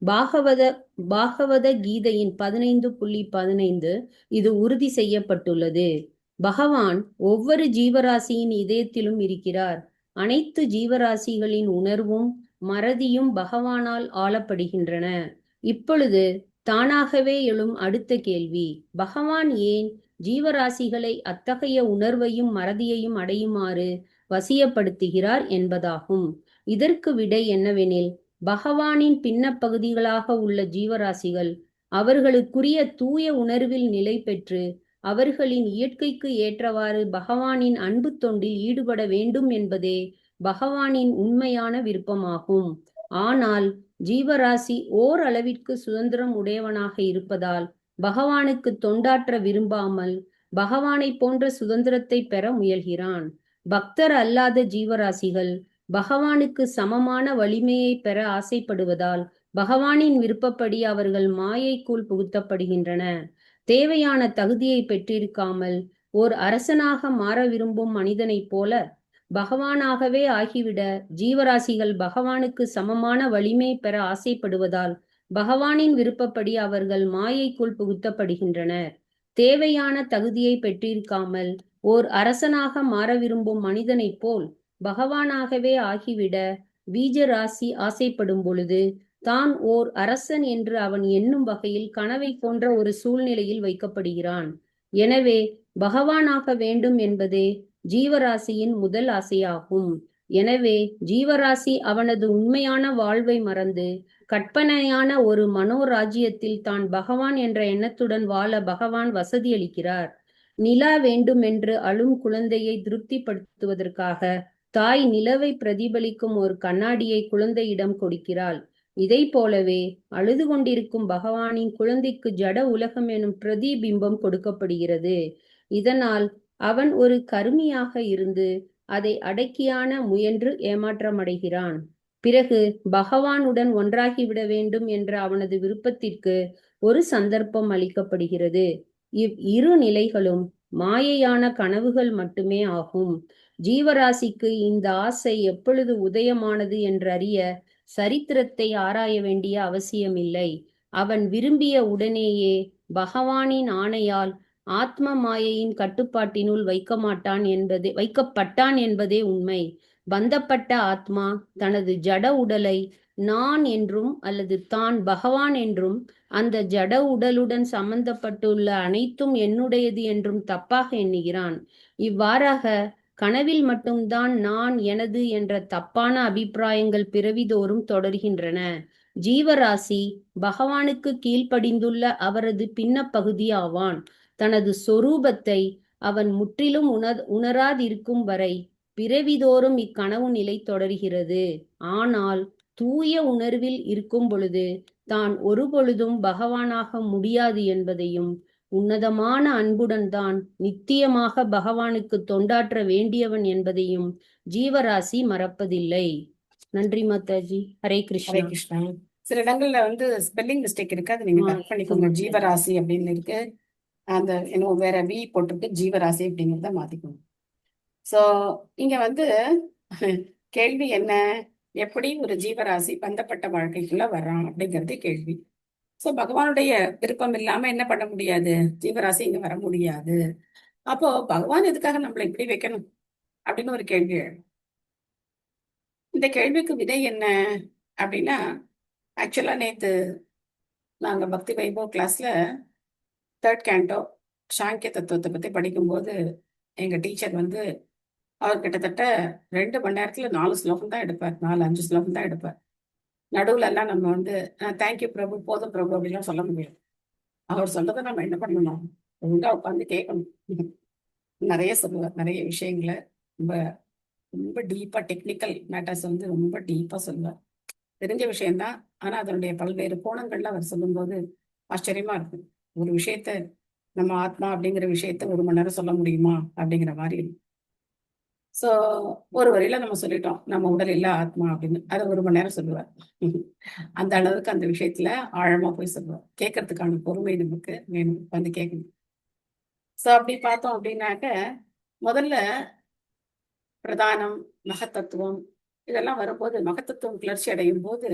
பாகவத கீதையின் 15.15 இது உறுதி செய்யப்பட்டுள்ளது. பகவான் ஒவ்வொரு ஜீவராசியின் இதயத்திலும் இருக்கிறார். அனைத்து ஜீவராசிகளின் உணர்வும் மறதியும் பகவானால் ஆளப்படுகின்றன. இப்பொழுது தானாகவே எழும் அடுத்த கேள்வி, பகவான் ஏன் ஜீவராசிகளை அத்தகைய உணர்வையும் மறதியையும் அடையுமாறு வசியப்படுத்துகிறார் என்பதாகும். இதற்கு விடை என்னவெனில், பகவானின் பின்ன பகுதிகளாக உள்ள ஜீவராசிகள் அவர்களுக்குரிய தூய உணர்வில் நிலை பெற்று அவர்களின் இயற்கைக்கு ஏற்றவாறு பகவானின் அன்பு தொண்டில் ஈடுபட வேண்டும் என்பதே பகவானின் உண்மையான விருப்பமாகும். ஆனால் ஜீவராசி ஓர் அளவிற்கு சுதந்திரம் உடையவனாக இருப்பதால் பகவானுக்கு தொண்டாற்ற விரும்பாமல் பகவானை போன்ற சுதந்திரத்தை பெற முயல்கிறான். பக்தர் அல்லாத ஜீவராசிகள் பகவானுக்கு சமமான வலிமையை பெற ஆசைப்படுவதால் பகவானின் விருப்பப்படி அவர்கள் மாயைக்குள் புகுத்தப்படுகின்றன. தேவையான தகுதியை பெற்றிருக்காமல் ஓர் அரசனாக மாற விரும்பும் மனிதனைப் போல பகவானாகவே ஆகிவிட ஜீவராசிகள் பகவானுக்கு சமமான வலிமை பெற ஆசைப்படுவதால் பகவானின் விருப்பப்படி அவர்கள் மாயைக்குள் புகுத்தப்படுகின்றனர். தேவையான தகுதியை பெற்றிருக்காமல் ஓர் அரசனாக மாற விரும்பும் மனிதனைப் போல் பகவானாகவே ஆகிவிட பீஜராசி ஆசைப்படும் பொழுது தான் ஓர் அரசன் என்று அவன் எண்ணும் வகையில் கனவை போன்ற ஒரு சூழ்நிலையில் வைக்கப்படுகிறான். எனவே பகவானாக வேண்டும் என்பதே ஜீவராசியின் முதல் ஆசையாகும். எனவே ஜீவராசி அவனது உண்மையான வாழ்வை மறந்து கற்பனையான ஒரு மனோராஜ்யத்தில் தான் பகவான் என்ற எண்ணத்துடன் வாழ பகவான் வசதி அளிக்கிறார். நிலா வேண்டுமென்று அழும் குழந்தையை திருப்திப்படுத்துவதற்காக தாய் நிலவை பிரதிபலிக்கும் ஒரு கண்ணாடியை குழந்தையிடம் கொடுக்கிறாள். இதை போலவே அழுது கொண்டிருக்கும் பகவானின் குழந்தைக்கு ஜட உலகம் எனும் பிரதிபிம்பம் கொடுக்கப்படுகிறது. இதனால் அவன் ஒரு கருமியாக இருந்து அதை அடக்கியான முயன்று ஏமாற்றமடைகிறான். பிறகு பகவானுடன் ஒன்றாகிவிட வேண்டும் என்ற அவனது விருப்பத்திற்கு ஒரு சந்தர்ப்பம் அளிக்கப்படுகிறது. இரு நிலைகளும் மாயையான கனவுகள் மட்டுமே ஆகும். ஜீவராசிக்கு இந்த ஆசை எப்பொழுது உதயமானது என்றறிய சரித்திரத்தை ஆராய வேண்டிய அவசியமில்லை. அவன் விரும்பிய உடனேயே பகவானின் ஆணையால் ஆத்ம மாயையின் கட்டுப்பாட்டினுள் வைக்கப்பட்டான் என்பதே உண்மை. பந்தப்பட்ட ஆத்மா தனது ஜட உடலை நான் என்றும் அல்லது தான் பகவான் என்றும் அந்த ஜட உடலுடன் சம்பந்தப்பட்டுள்ள அனைத்தும் என்னுடையது என்றும் தப்பாக எண்ணுகிறான். இவ்வாறாக கனவில் மட்டும்தான் நான் எனது என்ற தப்பான அபிப்பிராயங்கள் பிறவிதோறும் தொடர்கின்றன. ஜீவராசி பகவானுக்கு கீழ்ப்படிந்துள்ள அவரது பின்ன பகுதியாவான். தனது சொரூபத்தை அவன் முற்றிலும் உணராதிருக்கும் வரை பிறவிதோறும் இக்கனவு நிலை தொடர்கிறது. ஆனால் தூய உணர்வில் இருக்கும் பொழுது தான் ஒருபொழுதும் பகவானாக முடியாது என்பதையும் உன்னதமான அன்புடன் தான் நித்தியமாக பகவானுக்கு தொண்டாற்ற வேண்டியவன் என்பதையும் ஜீவராசி மறப்பதில்லை. நன்றி மாதாஜி. ஹரே ஹரே கிருஷ்ணா. கிருஷ்ணா. சில இடங்கள்ல வந்து ஸ்பெல்லிங் மிஸ்டேக் இருக்கு, அதை நீங்க கரெக்ட் பண்ணிக்கோங்க. ஜீவராசி அப்படின்னு இருக்கு, அந்த இன்னும் வேற வி போட்டிருக்கு, ஜீவராசி அப்படிங்கிறத மாத்திக்கோங்க. சோ இங்க வந்து கேள்வி என்ன, எப்படி ஒரு ஜீவராசி பந்தப்பட்ட வாழ்க்கைக்குள்ள வர்றான் அப்படிங்கிறது கேள்வி. சோ பகவானுடைய விருப்பம் இல்லாம என்ன பண்ண முடியாது, ஜீவராசி இங்க வர முடியாது. அப்போ பகவான் எதுக்காக நம்மளை இப்படி வைக்கணும் அப்படின்னு ஒரு கேள்வி எழும். இந்த கேள்விக்கு விடை என்ன அப்படின்னா, ஆக்சுவலா நேத்து நாங்க பக்தி வைபவ் கிளாஸ்ல 3rd கேண்டோ சாங்கிய தத்துவத்தை பத்தி படிக்கும்போது எங்க டீச்சர் வந்து அவர் கிட்டத்தட்ட 2 மணி நேரத்துல 4 ஸ்லோகம் தான் எடுப்பார், 4-5 ஸ்லோகம் தான் எடுப்பார். நடுவுல எல்லாம் நம்ம வந்து தேங்க்யூ பிரபு, போதும் பிரபு அப்படிலாம் சொல்ல முடியாது. அவர் சொல்றதை நம்ம என்ன பண்ணணும், ஒழுங்கா உட்காந்து கேட்கணும். நிறைய சொல்லுவார், நிறைய விஷயங்களை ரொம்ப ரொம்ப டீப்பா டெக்னிக்கல் மேட்டர்ஸ் வந்து ரொம்ப டீப்பா சொல்லுவார். தெரிஞ்ச விஷயம்தான், ஆனா அதனுடைய பல்வேறு கோணங்கள்ல அவர் சொல்லும்போது ஆச்சரியமா இருக்கும். ஒரு விஷயத்த நம்ம ஆத்மா அப்படிங்கிற விஷயத்த 1 மணி நேரம் சொல்ல முடியுமா அப்படிங்கிற மாதிரி இருக்கும். சோ ஒரு வரியில நம்ம சொல்லிட்டோம், நம்ம உடல் இல்ல ஆத்மா அப்படின்னு, அதை 1 மணி நேரம் சொல்லுவார். அந்த அளவுக்கு அந்த விஷயத்துல ஆழமா போய் சொல்லுவார். கேட்கறதுக்கான பொறுமை நமக்கு வேணும், வந்து கேட்கணும். சோ அப்படி பார்த்தோம் அப்படின்னாக்க, முதல்ல பிரதானம், மகத்தத்துவம் இதெல்லாம் வரும்போது, மகத்தத்துவம் கிளர்ச்சி அடையும் போது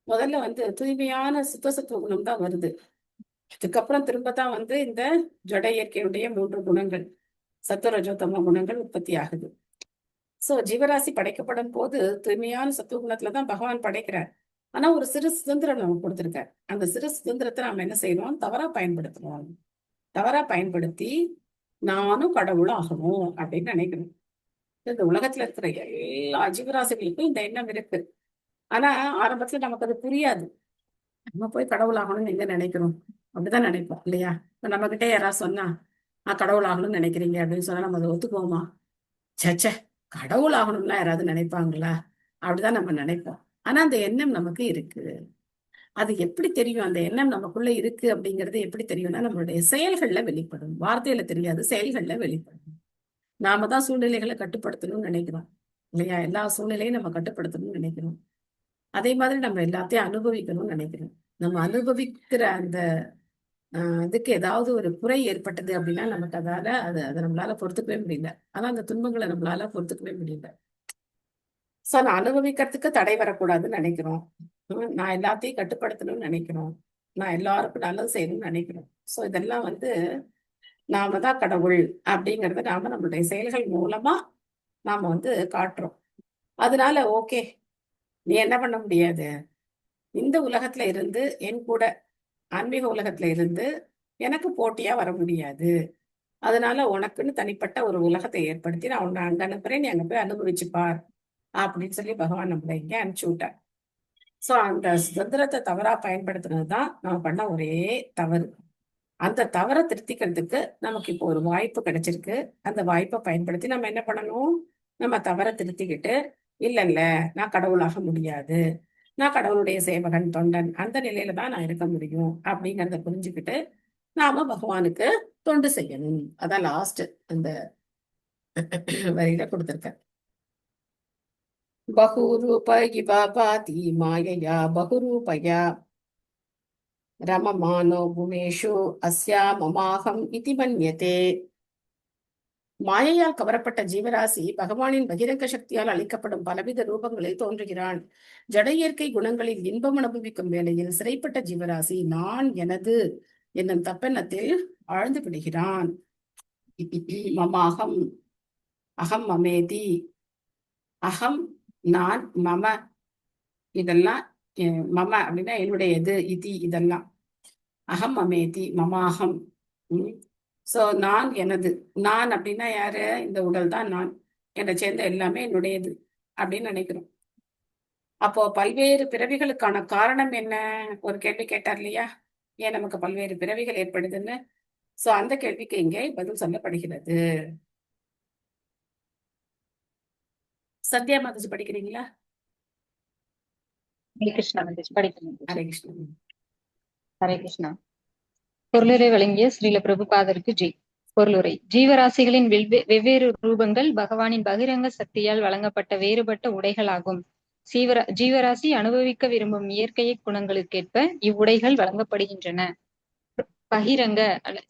முதல்ல வந்து தூய்மையான சுத்தசத்துவ குணம் தான் வருது. அதுக்கப்புறம் திரும்பதான் வந்து இந்த ஜட இயற்கையுடைய 3 குணங்கள், சத்துவரஜோத்தம குணங்கள் உற்பத்தி ஆகுது. சோ ஜீவராசி படைக்கப்படும் போது தூய்மையான சத்துவ குணத்துலதான் பகவான் படைக்கிறார். ஆனா ஒரு சிறு சுதந்திரம் நமக்கு கொடுத்திருக்கார். அந்த சிறு சுதந்திரத்தை நாம என்ன செய்யறோம், தவறா பயன்படுத்துறோம். தவறா பயன்படுத்தி நானும் கடவுளும் ஆகணும் அப்படின்னு நினைக்கணும். இந்த உலகத்துல இருக்கிற எல்லா ஜீவராசிகளுக்கும் இந்த எண்ணம் இருக்கு. ஆனா ஆரம்பத்துல நமக்கு அது புரியாது. நம்ம போய் கடவுள் ஆகணும்னு எங்க நினைக்கிறோம், அப்படிதான் நினைப்போம் இல்லையா? இப்ப நம்ம கிட்டே யாராவது சொன்னா கடவுள் ஆகணும்னு நினைக்கிறீங்க அப்படின்னு சொன்னா நம்ம அதை ஒத்துக்குவோமா? சச்ச, கடவுள் ஆகணும்லாம் யாராவது நினைப்பாங்களா அப்படிதான் நம்ம நினைப்போம். ஆனா அந்த எண்ணம் நமக்கு இருக்கு. அது எப்படி தெரியும் அந்த எண்ணம் நமக்குள்ள இருக்கு அப்படிங்கிறது எப்படி தெரியும்னா, நம்மளுடைய செயல்கள்ல வெளிப்படும். வார்த்தையில தெரியாது, செயல்கள்ல வெளிப்படும். நாம தான் சூழ்நிலைகளை கட்டுப்படுத்தணும்னு நினைக்கிறோம் இல்லையா? எல்லா சூழ்நிலையும் நம்ம கட்டுப்படுத்தணும்னு நினைக்கிறோம். அதே மாதிரி நம்ம எல்லாத்தையும் அனுபவிக்கணும்னு நினைக்கிறோம். நம்ம அனுபவிக்கிற அந்த அதுக்கு ஏதாவது ஒரு குறை ஏற்பட்டது அப்படின்னா நமக்கு அதை நம்மளால பொறுத்துக்கவே முடியல. ஆனா அந்த துன்பங்களை நம்மளால பொறுத்துக்கவே முடியல. சோ நான் அனுபவிக்கிறதுக்கு தடை வரக்கூடாதுன்னு நினைக்கிறோம். நான் எல்லாத்தையும் கட்டுப்படுத்தணும்னு நினைக்கிறோம். நான் எல்லாருக்கும் நல்லது செய்யணும்னு நினைக்கிறோம். சோ இதெல்லாம் நாம தான் கடவுள் அப்படிங்கறத நாம நம்மளுடைய செயல்கள் மூலமா நாம காட்டுறோம். அதனால ஓகே, நீ என்ன பண்ண முடியாது, இந்த உலகத்துல இருந்து என் கூட ஆன்மீக உலகத்துல இருந்து எனக்கு போட்டியா வர முடியாது. அதனால உனக்குன்னு தனிப்பட்ட ஒரு உலகத்தை ஏற்படுத்தி நான் உன்னை அங்க அனுப்புறேன், நீ அங்க போய் அனுபவிச்சுப்பார் அப்படின்னு சொல்லி பகவான் நம்மளை இங்க அனுப்பிச்சு விட்டார். சோ அந்த சுதந்திரத்தை தவறா பயன்படுத்தினதுதான் நம்ம பண்ண ஒரே தவறு. அந்த தவறை திருத்திக்கிறதுக்கு நமக்கு இப்போ ஒரு வாய்ப்பு கிடைச்சிருக்கு. அந்த வாய்ப்பை பயன்படுத்தி நம்ம என்ன பண்ணணும், நம்ம தவறை திருத்திக்கிட்டு, இல்ல நான் கடவுளாக முடியாது, நான் கடவுளுடைய சேவகன் தொண்டன், அந்த நிலையில தான் நான் இருக்க முடியும் அப்படிங்கறத புரிஞ்சுக்கிட்டு நாம பகவானுக்கு தொண்டு செய்யணும். அதான் லாஸ்ட் அந்த வரியில கொடுத்திருக்க. பகுரூப இவ பாதி மாயையா பகுரூபயா ரமமானோ குணேஷு அஸ்யா மமாகம் இதி மன்யதே. மாயையால் கவரப்பட்ட ஜீவராசி பகவானின் பகிரங்க சக்தியால் அளிக்கப்படும் பலவித ரூபங்களில் தோன்றுகிறான். ஜட இயற்கை குணங்களில் இன்பம் அனுபவிக்கும் வேளையில் சிறைப்பட்ட ஜீவராசி நான் எனது என்னும் தப்பெண்ணத்தில் ஆழ்ந்து விடுகிறான். மமாகம் அகம் மமேதி, அகம் நான், மம இதெல்லாம் மம அப்படின்னா என்னுடையது, இதி இதெல்லாம் அகம் மமேதி மமாகம். சோ நான் எனது, நான் அப்படின்னா யாரு, இந்த உடல் தான் நான், என்னை சேர்ந்த எல்லாமே என்னுடையது அப்படின்னு நினைக்கிறோம். அப்போ பல்வேறு பிறவிகளுக்கான காரணம் என்ன, ஒரு கேள்வி கேட்டார் இல்லையா, ஏன் நமக்கு பல்வேறு பிறவிகள் ஏற்படுதுன்னு. சோ அந்த கேள்விக்கு இங்கே பதில் சொல்லப்படுகிறது. சத்யா மாதாஜி படிக்கிறீங்களா? ஹரே கிருஷ்ணா மாதாஜி படிக்கிறேன். ஹரே கிருஷ்ணா. ஹரே கிருஷ்ணா. பொருளுரை வழங்கிய ஸ்ரீல பிரபுபாதருக்கு ஜெய். பொருளுரை. ஜீவராசிகளின் வெவ்வேறு ரூபங்கள் பகவானின் பகிரங்க சக்தியால் வழங்கப்பட்ட வேறுபட்ட உடைகளாகும். ஜீவராசி அனுபவிக்க விரும்பும் இயற்கை குணங்களுக்கேற்ப இவ்வுடைகள் வழங்கப்படுகின்றன. பகிரங்க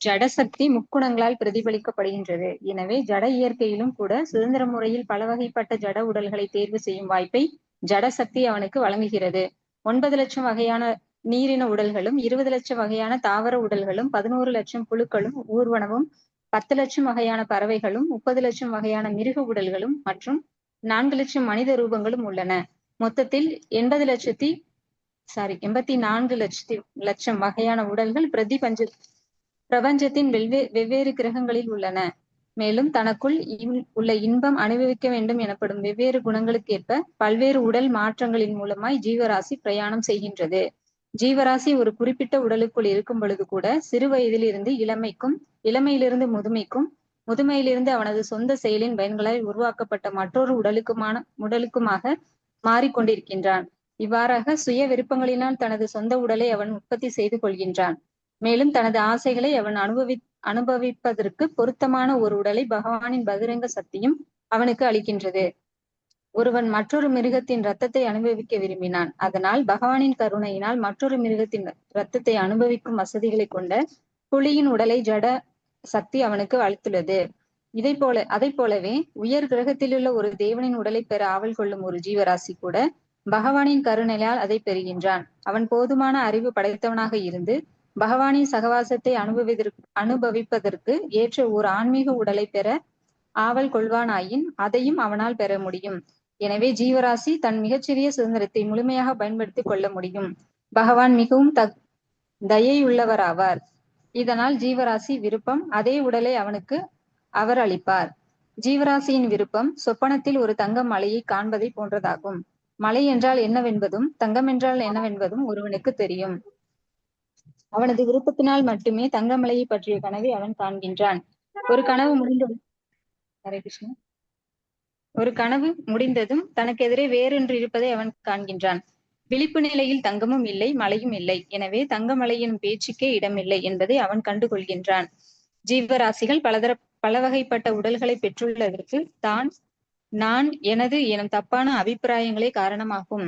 ஜடசக்தி முக்குணங்களால் பிரதிபலிக்கப்படுகின்றது. எனவே ஜட இயற்கையிலும் கூட சுதந்திர முறையில் பல வகைப்பட்ட ஜட உடல்களை தேர்வு செய்யும் வாய்ப்பை ஜடசக்தி அவனுக்கு வழங்குகிறது. 9 லட்சம் வகையான நீரின உடல்களும் 20 லட்சம் வகையான தாவர உடல்களும் 11 லட்சம் புழுக்களும் ஊர்வனவும் 10 லட்சம் வகையான பறவைகளும் 30 லட்சம் வகையான மிருக உடல்களும் மற்றும் 4 லட்சம் மனித ரூபங்களும் உள்ளன. மொத்தத்தில் 84 லட்சம் வகையான உடல்கள் பிரபஞ்சத்தின் வெவ்வேறு கிரகங்களில் உள்ளன. மேலும் தனக்குள் உள்ள இன்பம் அனுபவிக்க வேண்டும் எனப்படும் வெவ்வேறு குணங்களுக்கேற்ப பல்வேறு உடல் மாற்றங்களின் மூலமாய் ஜீவராசி பிரயாணம் செய்கின்றது. ஜீவராசி ஒரு குறிப்பிட்ட உடலுக்குள் இருக்கும் பொழுது கூட சிறு வயதிலிருந்து இளமைக்கும், இளமையிலிருந்து முதுமைக்கும், முதுமையிலிருந்து அவனது சொந்த செயலின் பயன்களால் உருவாக்கப்பட்ட மற்றொரு உடலுக்குமாக மாறிக்கொண்டிருக்கின்றான். இவ்வாறாக சுய விருப்பங்களினால் தனது சொந்த உடலை அவன் உற்பத்தி செய்து கொள்கின்றான். மேலும் தனது ஆசைகளை அவன் அனுபவிப்பதற்கு பொருத்தமான ஒரு உடலை பகவானின் பகிரங்க சக்தியும் அவனுக்கு அளிக்கின்றது. ஒருவன் மற்றொரு மிருகத்தின் இரத்தத்தை அனுபவிக்க விரும்பினான். அதனால் பகவானின் கருணையினால் மற்றொரு மிருகத்தின் இரத்தத்தை அனுபவிக்கும் வசதிகளை கொண்ட புலியின் உடலை ஜட சக்தி அவனுக்கு அளித்துள்ளது. அதை போலவே உயர் கிரகத்திலுள்ள ஒரு தேவனின் உடலை பெற ஆவல் கொள்ளும் ஒரு ஜீவராசி கூட பகவானின் கருணையால் அதை பெறுகின்றான். அவன் போதுமான அறிவு படைத்தவனாக இருந்து பகவானின் சகவாசத்தை அனுபவிப்பதற்கு ஏற்ற ஒரு ஆன்மீக உடலை பெற ஆவல் கொள்வானாயின் அதையும் அவனால் பெற முடியும். எனவே ஜீவராசி தன் மிகச்சிறிய சுதந்திரத்தை முழுமையாக பயன்படுத்திக் கொள்ள முடியும். பகவான் மிகவும் தயையுள்ளவராவார். இதனால் ஜீவராசி விருப்பம் அதே உடலை அவனுக்கு அவர் அளிப்பார். ஜீவராசியின் விருப்பம் சொப்பனத்தில் ஒரு தங்க மலையை காண்பதை போன்றதாகும். மலை என்றால் என்னவென்பதும் தங்கம் என்றால் என்னவென்பதும் ஒருவனுக்கு தெரியும். அவனது விருப்பத்தினால் மட்டுமே தங்கமலையை பற்றிய கனவை அவன் காண்கின்றான். ஒரு கனவு முடிந்ததும் தனக்கு எதிரே வேறொன்று இருப்பதை அவன் காண்கின்றான். விழிப்பு நிலையில் தங்கமும் இல்லை, மலையும் இல்லை. எனவே தங்கமலையின் பேச்சுக்கே இடமில்லை என்பதை அவன் கண்டுகொள்கின்றான். ஜீவராசிகள் பல வகைப்பட்ட உடல்களை பெற்றுள்ளதற்கு தான் நான் எனது எனும் தப்பான அபிப்பிராயங்களே காரணமாகும்.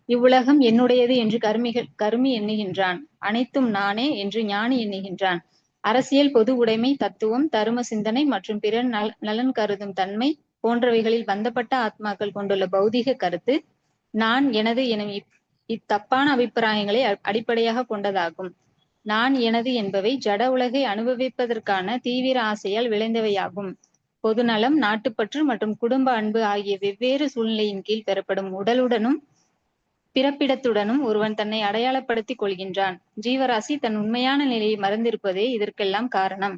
இவ்வுலகம் என்னுடையது என்று கருமி எண்ணுகின்றான். அனைத்தும் நானே என்று ஞானி எண்ணுகின்றான். அரசியல், பொது உடைமை, தத்துவம், தரும சிந்தனை மற்றும் பிற நலன் கருதும் தன்மை போன்றவைகளில் பந்தப்பட்ட ஆத்மாக்கள் கொண்டுள்ள பௌதீக கருத்து நான் எனது எனும் இத்தப்பான அபிப்பிராயங்களை அடிப்படையாக கொண்டதாகும். நான் எனது என்பவை ஜட உலகை அனுபவிப்பதற்கான தீவிர ஆசையால் விளைந்தவையாகும். பொதுநலம், நாட்டுப்பற்று மற்றும் குடும்ப அன்பு ஆகிய வெவ்வேறு சூழ்நிலையின் கீழ் பெறப்படும் உடலுடனும் பிறப்பிடத்துடனும் ஒருவன் தன்னை அடையாளப்படுத்திக் கொள்கின்றான். ஜீவராசி தன் உண்மையான நிலையை மறந்திருப்பதே இதற்கெல்லாம் காரணம்.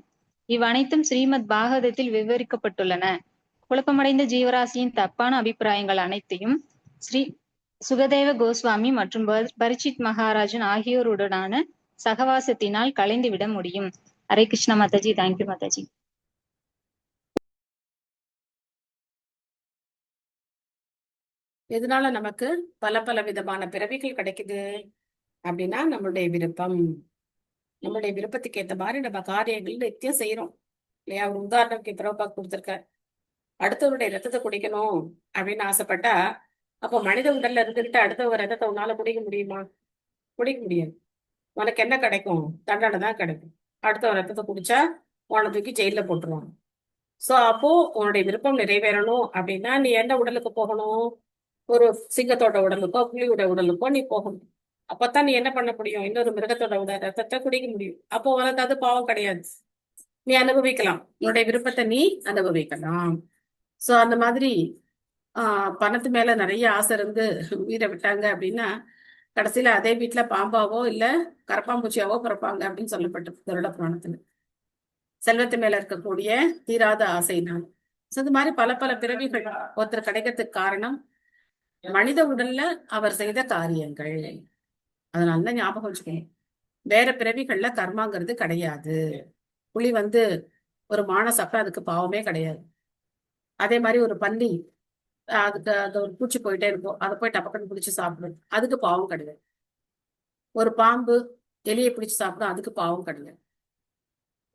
இவ்வனைத்தும் ஸ்ரீமத் பாகவதத்தில் விவரிக்கப்பட்டுள்ளன. குழப்பமடைந்த ஜீவராசியின் தப்பான அபிப்பிராயங்கள் அனைத்தையும் ஸ்ரீ சுகதேவ கோஸ்வாமி மற்றும் பரீட்சித் மகாராஜன் ஆகியோருடனான சகவாசத்தினால் கலைந்துவிட முடியும். ஹரே கிருஷ்ணா மாதாஜி. தேங்க்யூ மாதாஜி. எதனால நமக்கு பல பல விதமான பிறவிகள் கிடைக்குது அப்படின்னா நம்மளுடைய விருப்பம். நம்மளுடைய விருப்பத்துக்கு ஏற்ற மாதிரி நம்ம காரியங்கள் நித்தியம் செய்யறோம் இல்லையா? ஒரு உதாரணத்துக்கு பிரபா கொடுத்துருக்க, அடுத்தவருடைய ரத்தத்தை குடிக்கணும் அப்படின்னு ஆசைப்பட்டா, அப்போ மனித உடல்ல இருந்துகிட்டு அடுத்தவர் ரத்தத்தை உன்னால குடிக்க முடியுமா? குடிக்க முடியாது. உனக்கு என்ன கிடைக்கும்? தண்டனை தான் கிடைக்கும். அடுத்தவர் ரத்தத்தை குடிச்சா உன்னை தூக்கி ஜெயில போட்டுருவாங்க. சோ அப்போ உன்னுடைய விருப்பம் நிறைவேறணும் அப்படின்னா நீ எந்த உடலுக்கு போகணும்? ஒரு சிங்கத்தோட உடலுக்கோ புலியோட உடலுக்கோ நீ போகணும். அப்பதான் நீ என்ன பண்ண முடியும்? இன்னொரு மிருகத்தோட ரத்தத்தை குடிக்க முடியும். அப்போ உனக்கு அது பாவம் கிடையாது, நீ அனுபவிக்கலாம். உன்னுடைய விருப்பத்தை நீ அனுபவிக்கலாம். சோ அந்த மாதிரி பணத்து மேல நிறைய ஆசை இருந்து உயிரை விட்டாங்க அப்படின்னா கடைசியில அதே வீட்டுல பாம்பாவோ இல்ல கரப்பாம்பூச்சியாவோ பிறப்பாங்க அப்படின்னு சொல்லப்பட்டிருக்கு கருட புராணத்துல. செல்வத்து மேல இருக்கக்கூடிய தீராத ஆசைனால். இது மாதிரி பல பல பிறவிகள் ஒருத்தர் கிடைக்கிறதுக்கு காரணம் மனித உடல்ல அவர் செய்த காரியங்கள். அதனால ஞாபகம் வச்சுக்கணும், வேற பிறவிகள்ல கர்மாங்கிறது கிடையாது. புலி ஒரு மான சாப்பிட்டா அதுக்கு பாவமே கிடையாது. அதே மாதிரி ஒரு பன்றி அதுக்கு அது ஒரு பூச்சி போயிட்டே இருக்கும், அதை போய் டப்பக்கன்னு பிடிச்சி சாப்பிடும், அதுக்கு பாவம் கிடையாது. ஒரு பாம்பு எலியை பிடிச்சி சாப்பிடும், அதுக்கு பாவம் கிடையாது.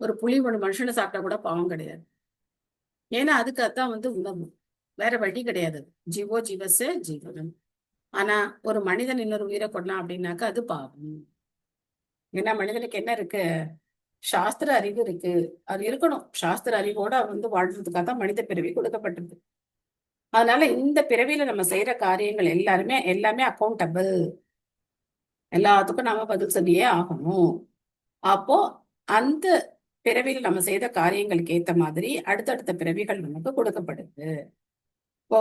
ஒரு புலி மனுஷனை சாப்பிட்டா கூட பாவம் கிடையாது. ஏன்னா அதுக்கு அதான் உணவு, வேற வழி கிடையாது. ஜீவோ ஜீவசே ஜீவனம். ஆனா ஒரு மனிதன் இன்னொரு உயிரை கொள்ளலாம் அப்படின்னாக்கா அது பாவம். ஏன்னா மனிதனுக்கு என்ன இருக்கு? சாஸ்திர அறிவு இருக்கு, அது இருக்கணும். சாஸ்திர அறிவோட வாழ்றதுக்காக தான் மனித பிறவி கொடுக்கப்பட்டது. அதனால இந்த பிறவியில நம்ம செய்யற காரியங்கள் எல்லாமே அக்கௌண்டபிள். எல்லாத்துக்கும் நாம பதில் சொல்லியே ஆகணும். அப்போ அந்த பிறவியில் நம்ம செய்த காரியங்களுக்கு ஏத்த மாதிரி அடுத்தடுத்த பிறவிகள் நமக்கு கொடுக்கப்படுது. இப்போ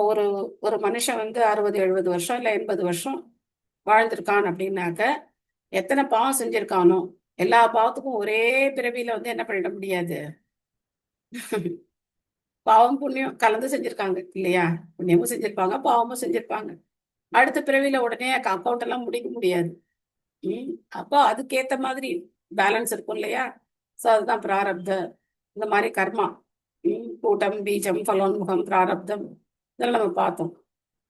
ஒரு மனுஷன் 60-70 வருஷம் இல்ல 80 வருஷம் வாழ்ந்திருக்கான் அப்படின்னாக்க எத்தனை பாவம் செஞ்சிருக்கானோ எல்லா பாவத்துக்கும் ஒரே பிறவியில என்ன பண்ணிட முடியாது. பாவம் புண்ணியம் கலந்து செஞ்சிருக்காங்க இல்லையா? புண்ணியமும் செஞ்சிருப்பாங்க, பாவமும் செஞ்சிருப்பாங்க. அடுத்த பிறவியில உடனே அக்கௌண்ட் எல்லாம் முடிக்க முடியாது. அப்போ அதுக்கேத்த மாதிரி பேலன்ஸ் இருக்கும் இல்லையா? சோ அதுதான் பிராரப்த. இந்த மாதிரி கர்மா, கூட்டம், பீஜம், பலோன்முகம், பிராரப்தம், இதெல்லாம் நம்ம பார்த்தோம்.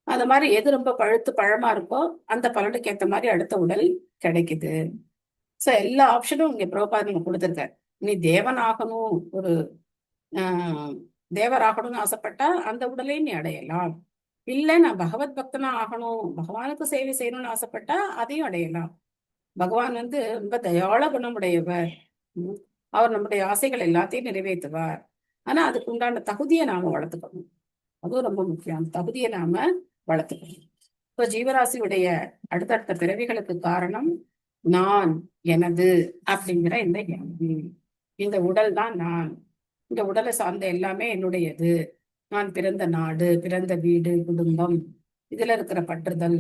அந்த மாதிரி எது ரொம்ப பழமா இருக்கோ அந்த பலனுக்கு ஏற்ற மாதிரி அடுத்த உடல் கிடைக்குது. சோ எல்லா ஆப்ஷனும் இங்க பிரபுபாதர் நம்ம கொடுத்துருக்காரு. நீ தேவன் ஆகணும், ஒரு தேவர் ஆகணும்னு ஆசைப்பட்டா அந்த உடலையும் நீ அடையலாம். இல்ல நான் பகவத் பக்தனா ஆகணும், பகவானுக்கு சேவை செய்யணும்னு ஆசைப்பட்டா அதையும் அடையலாம். பகவான் ரொம்ப தயாள குணமுடையவர். அவர் நம்முடைய ஆசைகள் எல்லாத்தையும் நிறைவேற்றுவார். ஆனா அதுக்கு உண்டான தகுதியை நாம வளர்த்துக்கணும். அதுவும் ரொம்ப முக்கியம். அந்த தகுதியை நாம வளர்த்துக்கணும். இப்போ ஜீவராசியுடைய அடுத்தடுத்த பிறவிகளுக்கு காரணம் நான், எனது அப்படிங்கிற இந்த எண்ணம். இந்த உடல் தான் நான். இந்த உடலை சார்ந்த எல்லாமே என்னுடையது. நான் பிறந்த நாடு, பிறந்த வீடு, குடும்பம், இதுல இருக்கிற பற்றுதல்,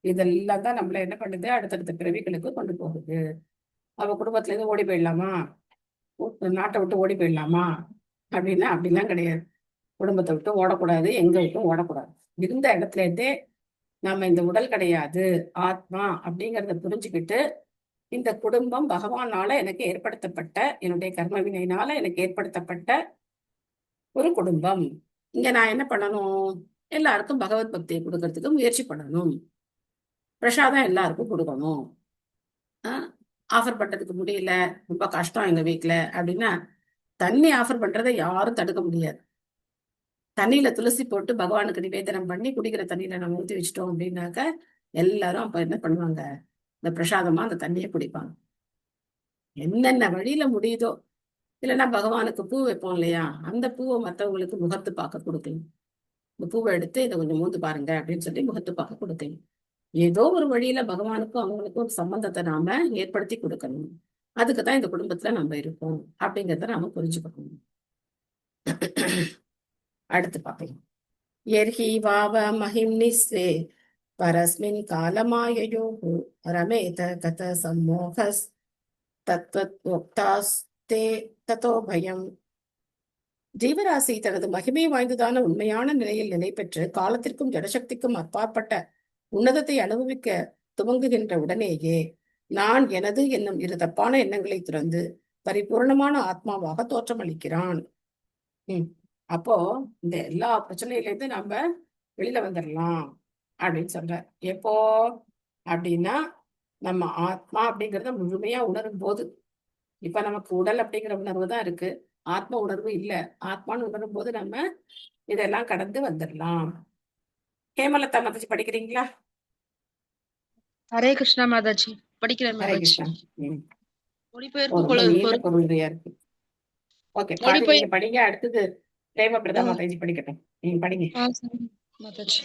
இதெல்லாம் தான் நம்மள என்ன பண்ணுது? அடுத்தடுத்த பிறவிகளுக்கு கொண்டு போகுது. அவ குடும்பத்துல இருந்து ஓடி போயிடலாமா, நாட்டை விட்டு ஓடி போயிடலாமா அப்படின்னா அப்படிலாம் கிடையாது. குடும்பத்தை விட்டு ஓடக்கூடாது, எங்க விட்டும் ஓடக்கூடாது. இருந்த இடத்துல இருந்தே நம்ம இந்த உடல் கிடையாது, ஆத்மா அப்படிங்கிறத புரிஞ்சுக்கிட்டு இந்த குடும்பம் பகவானால எனக்கு ஏற்படுத்தப்பட்ட, என்னுடைய கர்ம வினையினால எனக்கு ஏற்படுத்தப்பட்ட ஒரு குடும்பம். இங்க நான் என்ன பண்ணணும்? எல்லாருக்கும் பகவத் பக்தியை கொடுக்கறதுக்கு முயற்சி பண்ணணும். பிரசாதம் எல்லாருக்கும் கொடுக்கணும். ஆஃபர் பண்றதுக்கு முடியல, ரொம்ப கஷ்டம் எங்க வீட்டுல அப்படின்னா தண்ணி ஆஃபர் பண்றதை யாரும் தடுக்க முடியாது. தண்ணியில துளசி போட்டு பகவானுக்கு நிவேதனம் பண்ணி குடிக்கிற தண்ணியில நம்ம ஊற்றி வச்சிட்டோம் அப்படின்னாக்க எல்லாரும் அப்ப என்ன பண்ணுவாங்க, இந்த பிரசாதமா அந்த தண்ணியை குடிப்பாங்க. என்னென்ன வழியில முடியுதோ, இல்லைன்னா பகவானுக்கு பூ வைப்போம் இல்லையா, அந்த பூவை மற்றவங்களுக்கு முகத்து பார்க்க கொடுக்கலாம். இந்த பூவை எடுத்து இதை கொஞ்சம் மூந்து பாருங்க அப்படின்னு சொல்லி முகத்து பார்க்க கொடுக்கலாம். ஏதோ ஒரு வழியில பகவானுக்கும் அவங்களுக்கும் ஒரு சம்பந்தத்தை நாம ஏற்படுத்தி கொடுக்கணும். அதுக்குதான் இந்த குடும்பத்துல நம்ம இருக்கோம் அப்படிங்கிறத நாம புரிஞ்சுக்கணும். அடுத்து பார்க்கலாம். எர்ஹி வாவ மஹிம்னி ஸ்வே பரஸ்மின் காலமாயயோஹு ரமேத கத சம்மோகஸ் தத்வத்முக்தாஸ்தே ததோ பயம். ஜீவராசி தனது மகிமை வாய்ந்ததான உண்மையான நிலையில் நிலை பெற்று காலத்திற்கும் ஜடசக்திக்கும் அப்பாற்பட்ட உன்னதத்தை அனுபவிக்க துவங்குகின்ற உடனேயே நான் எனது என்னும் இரு தப்பான எண்ணங்களை துறந்து பரிபூர்ணமான ஆத்மாவாக தோற்றமளிக்கிறான். அப்போ இந்த எல்லா பிரச்சனையிலேருந்து நம்ம வெளியில வந்துடலாம் அப்படின்னு சொல்ற. எப்போ அப்படின்னா நம்ம ஆத்மா அப்படிங்கிறத முழுமையா உணரும் போது. இப்ப நமக்கு உடல் அப்படிங்கிற உணர்வு தான் இருக்கு, ஆத்ம உணர்வு இல்ல. ஆத்மான்னு உணரும் போது நம்ம இதெல்லாம் கடந்து வந்துடலாம். ஹேமலதா மாதாஜி படிக்கிறீங்களா? ஹரே கிருஷ்ணா மாதாஜி, படிக்கிறேன் ஹரே மாதாஜி. கிருஷ்ணா. மொழிபெயர்ப்பு ரொம்ப நீண்ட பொருளுரையா இருக்கு. ஓகே, நீங்க படிங்க. அடுத்தது பிரேம பிரதா மாதாஜி படிக்கட்டும். நீங்க படிங்க. சரி மாதாஜி.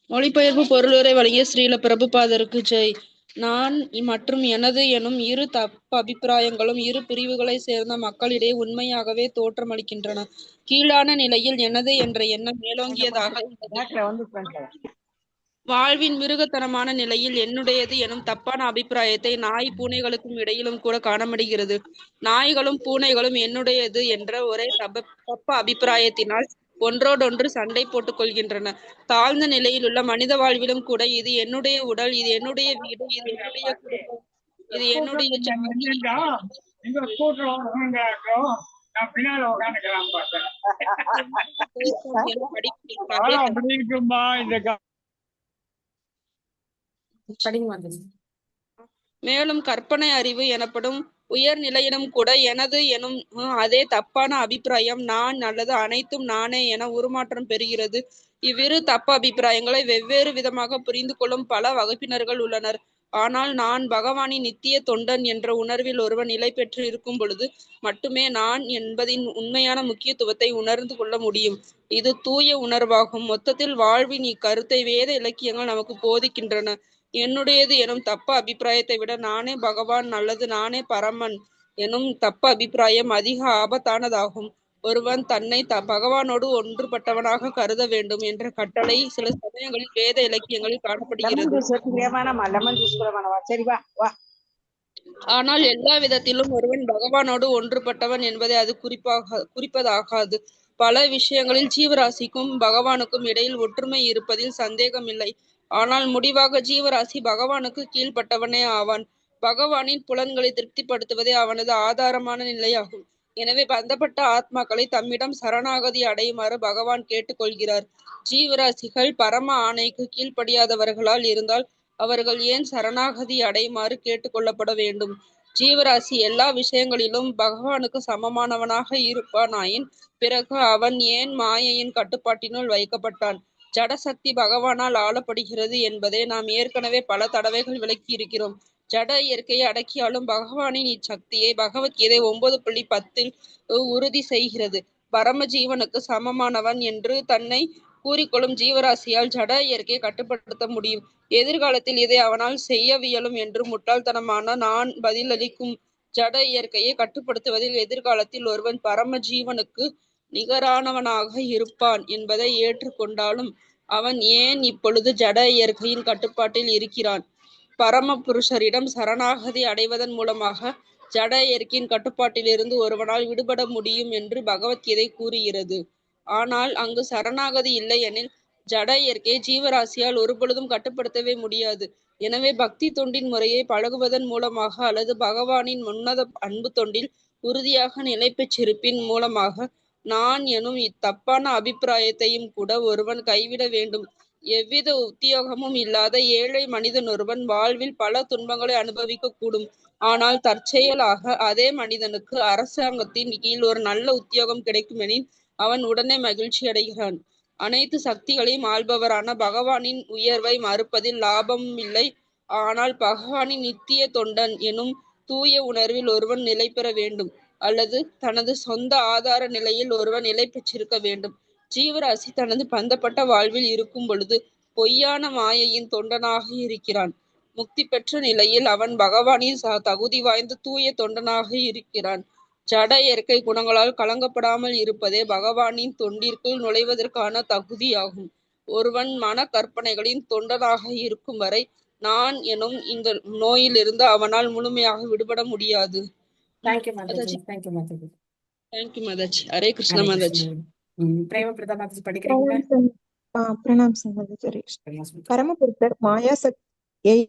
மொழிபெயர்ப்பு பொருளுரை வழங்கிய ஸ்ரீல பிரபுபாதருக்கு ஜெய். நான் மற்றும் எனது எனும் இரு தப்பு அபிப்பிராயங்களும் இரு பிரிவுகளை சேர்ந்த மக்களிடையே உண்மையாகவே தோற்றமளிக்கின்றன. கீழான நிலையில் எனது என்ற எண்ணம் மேலோங்கியதாக, வாழ்வின் மிருகத்தனமான நிலையில் என்னுடையது எனும் தப்பான அபிப்பிராயத்தை நாய் பூனைகளுக்கும் இடையிலும் கூட காணப்படுகிறது. நாய்களும் பூனைகளும் என்னுடையது என்ற ஒரே தப்ப அபிப்பிராயத்தினால் ஒன்றோடொன்று சண்டை போட்டுக் கொள்கின்றன. தாழ்ந்த நிலையில் உள்ள மனித வாழ்விலும் கூட இது என்னுடைய உடல், இது என்னுடைய வீடு, இது என்னுடைய குடும்பம், இது என்னுடைய ஜாதி மேலும் கற்பனை அறிவு எனப்படும் உயர் நிலையிலும் கூட எனது எனும் அதே தப்பான அபிப்பிராயம் நான் அல்லது அனைத்தும் நானே என உருமாற்றம் பெறுகிறது. இவ்விரு தப்பு அபிப்பிராயங்களை வெவ்வேறு விதமாக புரிந்து கொள்ளும் பல வகுப்பினர்கள் உள்ளனர். ஆனால் நான் பகவானின் நித்திய தொண்டன் என்ற உணர்வில் ஒருவன் நிலை பெற்று இருக்கும் பொழுது மட்டுமே நான் என்பதின் உண்மையான முக்கியத்துவத்தை உணர்ந்து கொள்ள முடியும். இது தூய உணர்வாகும். மொத்தத்தில் வாழ்வின் இக்கருத்தை வேத இலக்கியங்கள் நமக்கு போதிக்கின்றன. என்னுடையது எனும் தப்ப அபிப்பிராயத்தை விட நானே பகவான் அல்லது நானே பரமன் எனும் தப்ப அபிப்பிராயம் அதிக ஆபத்தானதாகும். ஒருவன் தன்னை பகவானோடு ஒன்றுபட்டவனாக கருத வேண்டும் என்ற கட்டளை சில சமயங்களில் வேத இலக்கியங்களில் காணப்படுகிறது. ஆனால் எல்லா விதத்திலும் ஒருவன் பகவானோடு ஒன்றுபட்டவன் என்பதை அது குறிப்பதாகாது. பல விஷயங்களில் ஜீவராசிக்கும் பகவானுக்கும் இடையில் ஒற்றுமை இருப்பதில் சந்தேகமில்லை. ஆனால் முடிவாக ஜீவராசி பகவானுக்கு கீழ்ப்பட்டவனே ஆவான். பகவானின் புலன்களை திருப்திப்படுத்துவதே அவனது ஆதாரமான நிலையாகும். எனவே பந்தப்பட்ட ஆத்மாக்களை தம்மிடம் சரணாகதி அடையுமாறு பகவான் கேட்டுக்கொள்கிறார். ஜீவராசிகள் பரம ஆணைக்கு கீழ்ப்படியாதவர்களால் இருந்தால் அவர்கள் ஏன் சரணாகதி அடையுமாறு கேட்டுக்கொள்ளப்பட வேண்டும்? ஜீவராசி எல்லா விஷயங்களிலும் பகவானுக்கு சமமானவனாக இருப்பானாயின் பிறகு அவன் ஏன் மாயையின் கட்டுப்பாட்டினுள் வைக்கப்பட்டான்? ஜடசக்தி பகவானால் ஆளப்படுகிறது என்பதை நாம் ஏற்கனவே பல தடவைகள் விளக்கி இருக்கிறோம். ஜட இயற்கையை அடக்கியாலும் பகவானின் இச்சக்தியை பகவத்கீதை 9.10 உறுதி செய்கிறது. பரம ஜீவனுக்கு சமமானவன் என்று தன்னை கூறிக்கொள்ளும் ஜீவராசியால் ஜட இயற்கையை கட்டுப்படுத்த முடியும். எதிர்காலத்தில் இதை அவனால் செய்யவியலும் என்று முட்டாள்தனமான நான் பதிலளிக்கும். ஜட இயற்கையை கட்டுப்படுத்துவதில் எதிர்காலத்தில் ஒருவன் பரம ஜீவனுக்கு நிகரானவனாக இருப்பான் என்பதை ஏற்றுக்கொண்டாலும் அவன் ஏன் இப்பொழுது ஜட இயற்கையின் கட்டுப்பாட்டில் இருக்கிறான்? பரம புருஷரிடம் சரணாகதி அடைவதன் மூலமாக ஜட இயற்கையின் கட்டுப்பாட்டிலிருந்து ஒருவனால் விடுபட முடியும் என்று பகவத்கீதை கூறுகிறது. ஆனால் அங்கு சரணாகதி இல்லை எனில் ஜட இயற்கையை ஜீவராசியால் ஒருபொழுதும் கட்டுப்படுத்தவே முடியாது. எனவே பக்தி தொண்டின் முறையை பழகுவதன் மூலமாக அல்லது பகவானின் உன்னத அன்பு தொண்டில் உறுதியாக நிலை பெற்றிருப்பின் மூலமாக நான் எனும் இத்தப்பான அபிப்பிராயத்தையும் கூட ஒருவன் கைவிட வேண்டும். எவ்வித உத்தியோகமும் இல்லாத ஏழை மனிதன் ஒருவன் வாழ்வில் பல துன்பங்களை அனுபவிக்க கூடும். ஆனால் தற்செயலாக அதே மனிதனுக்கு அரசாங்கத்தின் கீழ் ஒரு நல்ல உத்தியோகம் கிடைக்குமெனில் அவன் உடனே மகிழ்ச்சி அடைகிறான். அனைத்து சக்திகளையும் ஆள்பவரான பகவானின் உயர்வை மறுப்பதில் லாபம் இல்லை. ஆனால் பகவானின் நித்திய தொண்டன் எனும் தூய உணர்வில் ஒருவன் நிலை பெற வேண்டும், அல்லது தனது சொந்த ஆதார நிலையில் ஒருவன் நிலை பெற்றிருக்க வேண்டும். ஜீவராசி தனது பந்தப்பட்ட வாழ்வில் இருக்கும் பொழுது பொய்யான மாயையின் தொண்டனாக இருக்கிறான். முக்தி பெற்ற நிலையில் அவன் பகவானின் தகுதி வாய்ந்த தூய தொண்டனாக இருக்கிறான். ஜட இயற்கை குணங்களால் கலங்கப்படாமல் இருப்பதே பகவானின் தொண்டிற்குள் நுழைவதற்கான தகுதியாகும். ஒருவன் மன கற்பனைகளின் தொண்டனாக இருக்கும் வரை நான் எனும் இந்த நோயிலிருந்து அவனால் முழுமையாக விடுபட முடியாது. Thank you Mataji. Thank you Mataji. Thank you Mataji. Hare Krishna Hare Mataji. Krishna. Prema Pradha Mataji படிக்கிறீங்களா? பிரணாம் சகோதரி. பரமபுருஷர் மாயா சக்தியை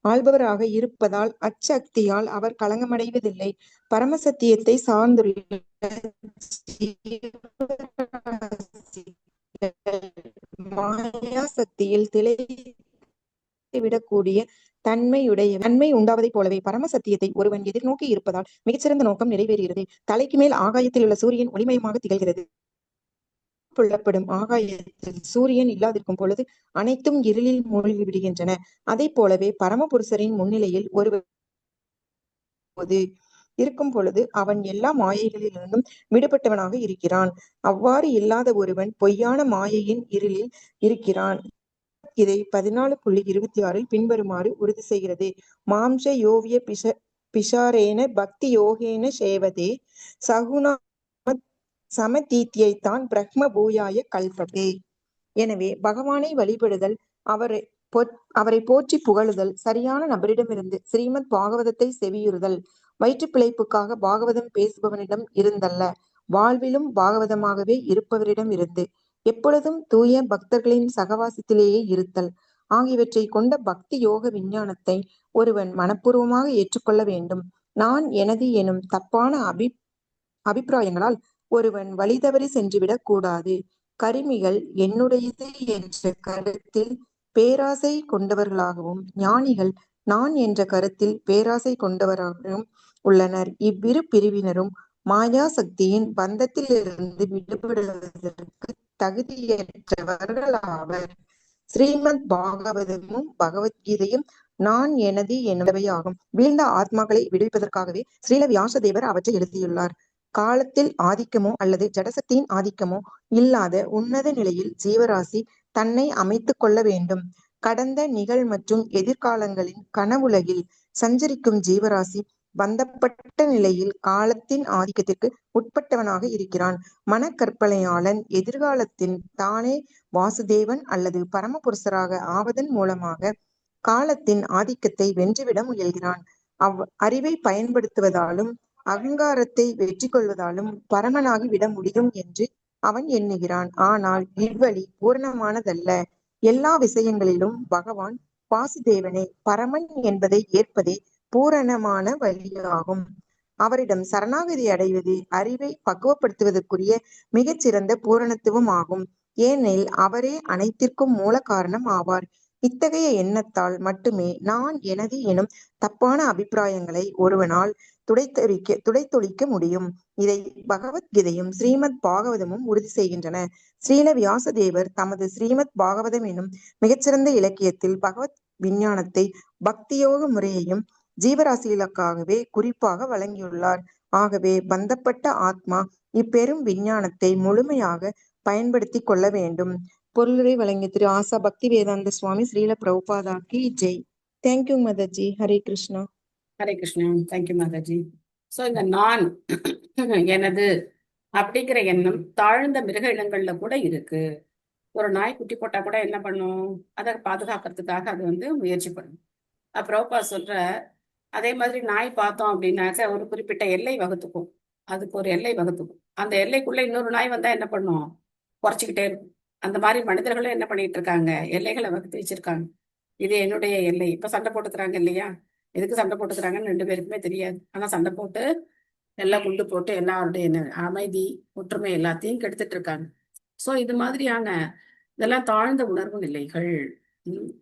ஆள்பவராக இருப்பதால் அச்சக்தியால் அவர் களங்கமடைவதில்லை. பரமசத்தியத்தை சார்ந்துள்ள மாயா சக்தியில் விடக்கூடிய தன்மை உண்டாவதைப் போலவே பரம சத்தியத்தை ஒருவன் எதிர்நோக்கி இருப்பதால் மிகச்சிறந்த நோக்கம் நிறைவேறுகிறது. தலைக்கு மேல் ஆகாயத்தில் உள்ள சூரியன் ஒளிமயமாக திகழ்கிறது. புள்ளப்படும் ஆகாயத்தில் சூரியன் இல்லாதிருக்கும் பொழுது அனைத்தும் இருளில் மூழ்கி விடுகின்றன. அதை போலவே பரமபுருஷரின் முன்னிலையில் ஒருவர் இருக்கும் பொழுது அவன் எல்லா மாயைகளிலிருந்தும் விடுபட்டவனாக இருக்கிறான். அவ்வாறு இல்லாத ஒருவன் பொய்யான மாயையின் இருளில் இருக்கிறான். இதை 14.26 பின்வருமாறு உறுதி செய்கிறது. மாம்ச யோவிய பிஷாரேன பக்தி யோகேன சேவதே சகுணா சமதீத்தியைத்தான் பிரம்ம பூயாய கல்பதே. எனவே பகவானை வழிபடுதல், அவரை போற்றி புகழுதல், சரியான நபரிடமிருந்து ஸ்ரீமத் பாகவதத்தை செவியுறுதல், வயிற்று பிழைப்புக்காக பாகவதம் பேசுபவனிடம் இருந்தல்ல, வாழ்விலும் பாகவதமாகவே இருப்பவரிடம் இருந்து எப்பொழுதும் தூய பக்தர்களின் சகவாசத்திலேயே இருத்தல் ஆகியவற்றை கொண்ட பக்தி யோக விஞ்ஞானத்தை ஒருவன் மனப்பூர்வமாக ஏற்றுக்கொள்ள வேண்டும். நான் எனது எனும் தப்பான அபிப்பிராயங்களால் ஒருவன் வழி தவறி சென்றுவிடக் கூடாது. கருமிகள் என்னுடையது என்ற கருத்தில் பேராசை கொண்டவர்களாகவும் ஞானிகள் நான் என்ற கருத்தில் பேராசை கொண்டவராகவும் உள்ளனர். இவ்விரு பிரிவினரும் மாயா சக்தியின் பந்தத்திலிருந்து விடுபடுவதற்கு தகுதியற்றவர்களாவர். ஸ்ரீமத் பாகவதமும் பகவத்கீதையும் நான் எனது என்பவையாகும். வீழ்ந்த ஆத்மாக்களை விடுவிப்பதற்காகவே ஸ்ரீல வியாசதேவர் அவற்றை எழுதியுள்ளார். காலத்தில் ஆதிக்கமோ அல்லது ஜடசக்தியின் ஆதிக்கமோ இல்லாத உன்னத நிலையில் ஜீவராசி தன்னை அமைத்துக் கொள்ள வேண்டும். கடந்த நிகழ் மற்றும் எதிர்காலங்களின் கனவுலகில் சஞ்சரிக்கும் ஜீவராசி பந்தப்பட்ட நிலையில் காலத்தின் ஆதிக்கத்திற்கு உட்பட்டவனாக இருக்கிறான். மனக்கற்பனையாளன் எதிர்காலத்தின் தானே வாசுதேவன் அல்லது பரமபுருஷராக ஆவதன் மூலமாக காலத்தின் ஆதிக்கத்தை வென்றுவிட முயல்கிறான். அறிவை பயன்படுத்துவதாலும் அகங்காரத்தை வெற்றி கொள்வதாலும் பரமனாகி விட முடியும் என்று அவன் எண்ணுகிறான். ஆனால் இவ்வழி பூரணமானதல்ல. எல்லா விஷயங்களிலும் பகவான் வாசுதேவனே பரமன் என்பதை ஏற்பதே பூரணமான வழியாகும். அவரிடம் சரணாகதி அடைவது அறிவை பக்குவப்படுத்துவதற்குரிய மிகச்சிறந்த பூரணத்துவம் ஆகும். ஏனெனில் அவரே அனைத்திற்கும் மூல காரணம் ஆவார். இத்தகைய எண்ணத்தால் மட்டுமே நான் எனது எனும் தப்பான அபிப்பிராயங்களை ஒருவனால் துடைத்தொழிக்க முடியும். இதை பகவத்கீதையும் ஸ்ரீமத் பாகவதமும் உறுதி செய்கின்றன. ஸ்ரீல வியாசதேவர் தமது ஸ்ரீமத் பாகவதம் எனும் மிகச்சிறந்த இலக்கியத்தில் பகவத் விஞ்ஞானத்தை பக்தியோக முறையையும் ஜீவராசிகளுக்காகவே குறிப்பாக வழங்கியுள்ளார். ஆகவே பந்தப்பட்ட ஆத்மா இப்பெரும் விஞ்ஞானத்தை முழுமையாக பயன்படுத்தி கொள்ள வேண்டும். பொருளுரை வழங்கிய திரு ஆசா பக்தி வேதாந்த சுவாமி ஸ்ரீல பிரபுபாதா கி Jai. Thank you Mataji. Hare Krishna. Hare Krishna. Thank you Mataji. So இந்த நான் எனது அப்படிங்கிற எண்ணம் தாழ்ந்த மிருக இனங்கள்ல கூட இருக்கு. ஒரு நாய் குட்டி போட்டா கூட என்ன பண்ணும்? அதை பாதுகாக்கிறதுக்காக அது முயற்சி பண்ணும். பிரபுபாதா சொல்ற அதே மாதிரி நாய் பார்த்தோம் அப்படின்னாக்க ஒரு குறிப்பிட்ட எல்லை வகுத்துக்கும். அதுக்கு ஒரு எல்லை வகுத்துக்கும். அந்த எல்லைக்குள்ள இன்னொரு நாய் வந்தா என்ன பண்ணும்? குறைச்சிக்கிட்டே இருக்கும். அந்த மாதிரி மனிதர்களும் என்ன பண்ணிட்டு இருக்காங்க? எல்லைகளை வகுத்து வச்சிருக்காங்க. இது என்னுடைய எல்லை. இப்ப சண்டை போட்டுக்கிறாங்க இல்லையா? எதுக்கு சண்டை போட்டுக்கிறாங்கன்னு 2 பேருக்குமே தெரியாது. ஆனா சண்டை போட்டு எல்லாம் குண்டு போட்டு எல்லாருடைய அமைதி ஒற்றுமை எல்லாத்தையும் கெடுத்துட்டு இருக்காங்க. சோ இது மாதிரியான இதெல்லாம் தாழ்ந்த உணர்வு நிலைகள்.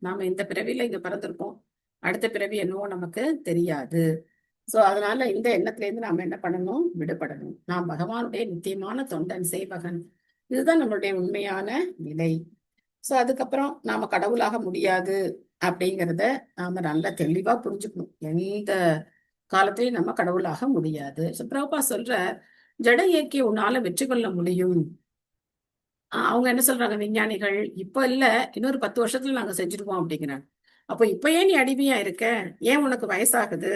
நாம இந்த பிறவியில இங்க பிறந்திருப்போம், அடுத்த பிறவி என்னவோ நமக்கு தெரியாது. சோ அதனால இந்த எண்ணத்துல இருந்து நாம என்ன பண்ணணும்? விடுபடணும். நாம் பகவானுடைய நித்தியமான தொண்டன் சேவகன் இதுதான் நம்மளுடைய உண்மையான நிலை. சோ அதுக்கப்புறம் நாம கடவுளாக முடியாது அப்படிங்கிறத நாம நல்லா தெளிவா புரிஞ்சுக்கணும். எந்த காலத்திலயும் நம்ம கடவுளாக முடியாது. சோ பிரபுபா சொல்ற ஜட இயக்கி உன்னால வெற்றி கொள்ள முடியும். அவங்க என்ன சொல்றாங்க விஞ்ஞானிகள், இப்ப இல்ல இன்னொரு 10 வருஷத்துல நாங்க செஞ்சிருவோம் அப்படிங்கிறாங்க. அப்போ இப்ப ஏன் நீ அடிமையா இருக்க? ஏன் உனக்கு வயசாகுது?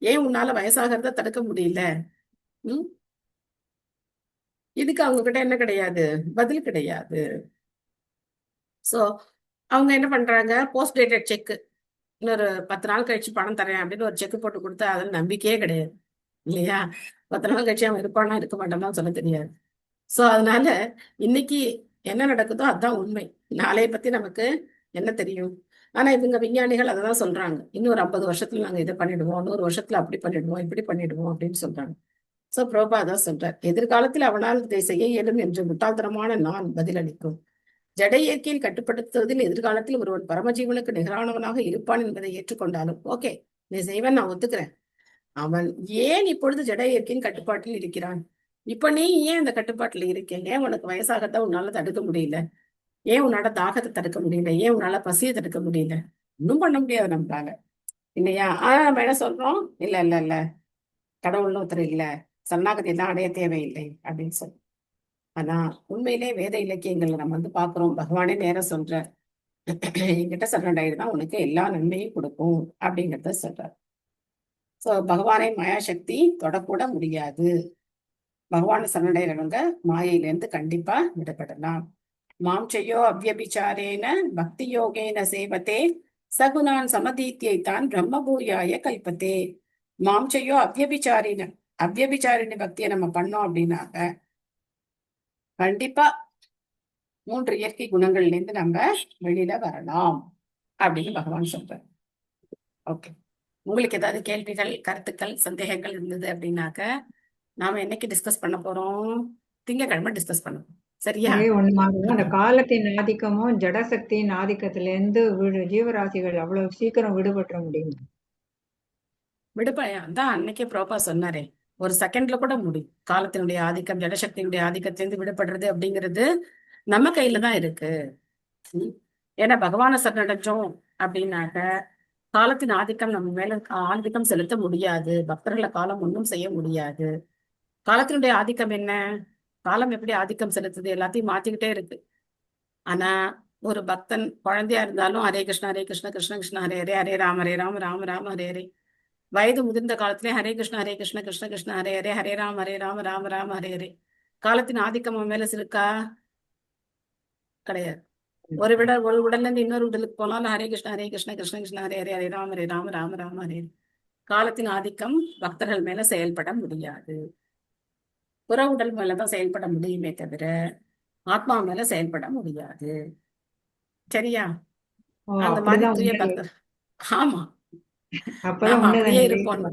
ஏன் உன்னால வயசாகிறத தடுக்க முடியல? ம் இதுக்கு அவங்க கிட்ட என்ன கிடையாது, பதில் கிடையாது. சோ அவங்க என்ன பண்றாங்க, போஸ்ட் டேட்டட் செக், இன்னொரு 10 நாள் கழிச்சு பணம் தரேன் அப்படின்னு ஒரு செக் போட்டு கொடுத்தா அதுல நம்பிக்கையே கிடையாது இல்லையா? 10 நாள் கழிச்சு அவன் இருப்பானா இருக்க மாட்டான்னு சொல்ல தெரியாது. சோ அதனால இன்னைக்கு என்ன நடக்குதோ அதுதான் உண்மை. நாளைய பத்தி நமக்கு என்ன தெரியும்? ஆனா இவங்க விஞ்ஞானிகள் அததான் சொல்றாங்க, இன்னொரு 50 வருஷத்துல நாங்க இதை பண்ணிடுவோம், 100 வருஷத்துல அப்படி பண்ணிடுவோம், இப்படி பண்ணிடுவோம் அப்படின்னு சொல்றாங்க. சோ பிரபா தான் சொல்றார், எதிர்காலத்தில் அவனால் இதை செய்ய இயலும் என்று முட்டாள்தனமான நான் பதிலளிக்கும். ஜட இயற்கையில் கட்டுப்படுத்துவதில் எதிர்காலத்தில் ஒருவன் பரமஜீவனுக்கு நிகரானவனாக இருப்பான் என்பதை ஏற்றுக்கொண்டாலும் ஓகே, நீ செய்வன், நான் ஒத்துக்கிறேன். அவன் ஏன் இப்பொழுது ஜட இயற்கையின் கட்டுப்பாட்டில் இருக்கிறான்? இப்ப நீ ஏன் அந்த கட்டுப்பாட்டுல இருக்க? ஏன் உனக்கு வயசாகத்தான் உன்னால தடுக்க முடியல? ஏன் உன்னால தாகத்தை தடுக்க முடியல? ஏன் உன்னால பசியை தடுக்க முடியல? ஒன்னும் பண்ண முடியாது நம்மளால இல்லையா? ஆனா நம்ம என்ன சொல்றோம், இல்ல இல்ல இல்ல கடவுள்னு ஒருத்தர் இல்ல, சரணாகதி எல்லாம் அடைய தேவையில்லை அப்படின்னு சொல்லி. ஆனா உண்மையிலே வேத இலக்கியங்கள்ல நம்ம வந்து பாக்குறோம், பகவானே நேரம் சொல்ற, என்கிட்ட சரணடைதான் தான் உனக்கு எல்லா நன்மையும் கொடுக்கும் அப்படிங்கிறத சொல்றார். சோ பகவானை மாயாசக்தி தொடக்கூட முடியாது. பகவான சரணடைறவங்க மாயையிலிருந்து கண்டிப்பா விடுபடலாம். மாம் செய்யோ அவ்யபிச்சாரேன பக்தி யோகேன சேவத்தே சகுனான் சமதீத்தியைத்தான் பிரம்மபூயாய கல்பத்தே. மாம் செய்யோ அவ்யபிச்சாரின, அவ்யபிச்சாரின பக்தியை நம்ம பண்ணோம் அப்படின்னாக்க கண்டிப்பா 3 இயற்கை குணங்கள்ல இருந்து நம்ம வெளியில வரலாம் அப்படின்னு பகவான் சொல்றார். ஓகே, உங்களுக்கு ஏதாவது கேள்விகள், கருத்துக்கள், சந்தேகங்கள் இருந்தது அப்படின்னாக்க நாம என்னைக்கு டிஸ்கஸ் பண்ண போறோம்? திங்கட்கிழமை டிஸ்கஸ் பண்ணுவோம். சரியா? ஒரே ஒண்ணு, அந்த காலத்தின் ஆதிக்கமும் ஜடசக்தியின் ஆதிக்கத்திலிருந்து ஜீவராசிகள் அவ்வளவு சீக்கிரம் விடுபட்டுற முடியும்? விடுபாயா தான் அன்னைக்கே ப்ரோப்பா சொன்னாரே, ஒரு செகண்ட்ல கூட முடியும். காலத்தினுடைய ஆதிக்கம், ஜடசக்தியினுடைய ஆதிக்கத்திலிருந்து விடுபடுறது அப்படிங்கிறது நம்ம கையில தான் இருக்கு. ஏன்னா பகவான சரணடைஞ்சோம் அப்படின்னாக்க காலத்தின் ஆதிக்கம் நம்ம மேல ஆதிக்கம் செலுத்த முடியாது. பக்தர்களை காலம் ஒன்றும் செய்ய முடியாது. காலத்தினுடைய ஆதிக்கம் என்ன? காலம் எப்படி ஆதிக்கம் செலுத்துது? எல்லாத்தையும் மாத்திக்கிட்டே இருக்கு. ஆனா ஒரு பக்தன் குழந்தையா இருந்தாலும் ஹரே கிருஷ்ணா ஹரே கிருஷ்ணா கிருஷ்ண கிருஷ்ண ஹரே ஹரே, ஹரே ராம ராம ராம ஹரே ஹரே. வயது முதிர்ந்த காலத்திலே ஹரே கிருஷ்ண கிருஷ்ண கிருஷ்ண ஹரே ஹரே, ஹரே ராம ராம ஹரே ஹரே. காலத்தின் ஆதிக்கம் அவன் மேல இருக்கா? கிடையாது. ஒரு உடல்ல இருந்து இன்னொரு உடலுக்கு போனாலும் ஹரே கிருஷ்ண கிருஷ்ண கிருஷ்ண ஹரே ஹரே, ஹரே ராம ராம ஹரே. காலத்தின் ஆதிக்கம் பக்தர்கள் மேல செயல்பட முடியாது. புற உடல் மேலதான் செயல்பட முடியுமே தவிர ஆத்மா மேல செயல்பட முடியாது. சரியா? அந்த மாதிரி தூய பக்தர். ஆமா, நாம அப்படியே இருப்போம்.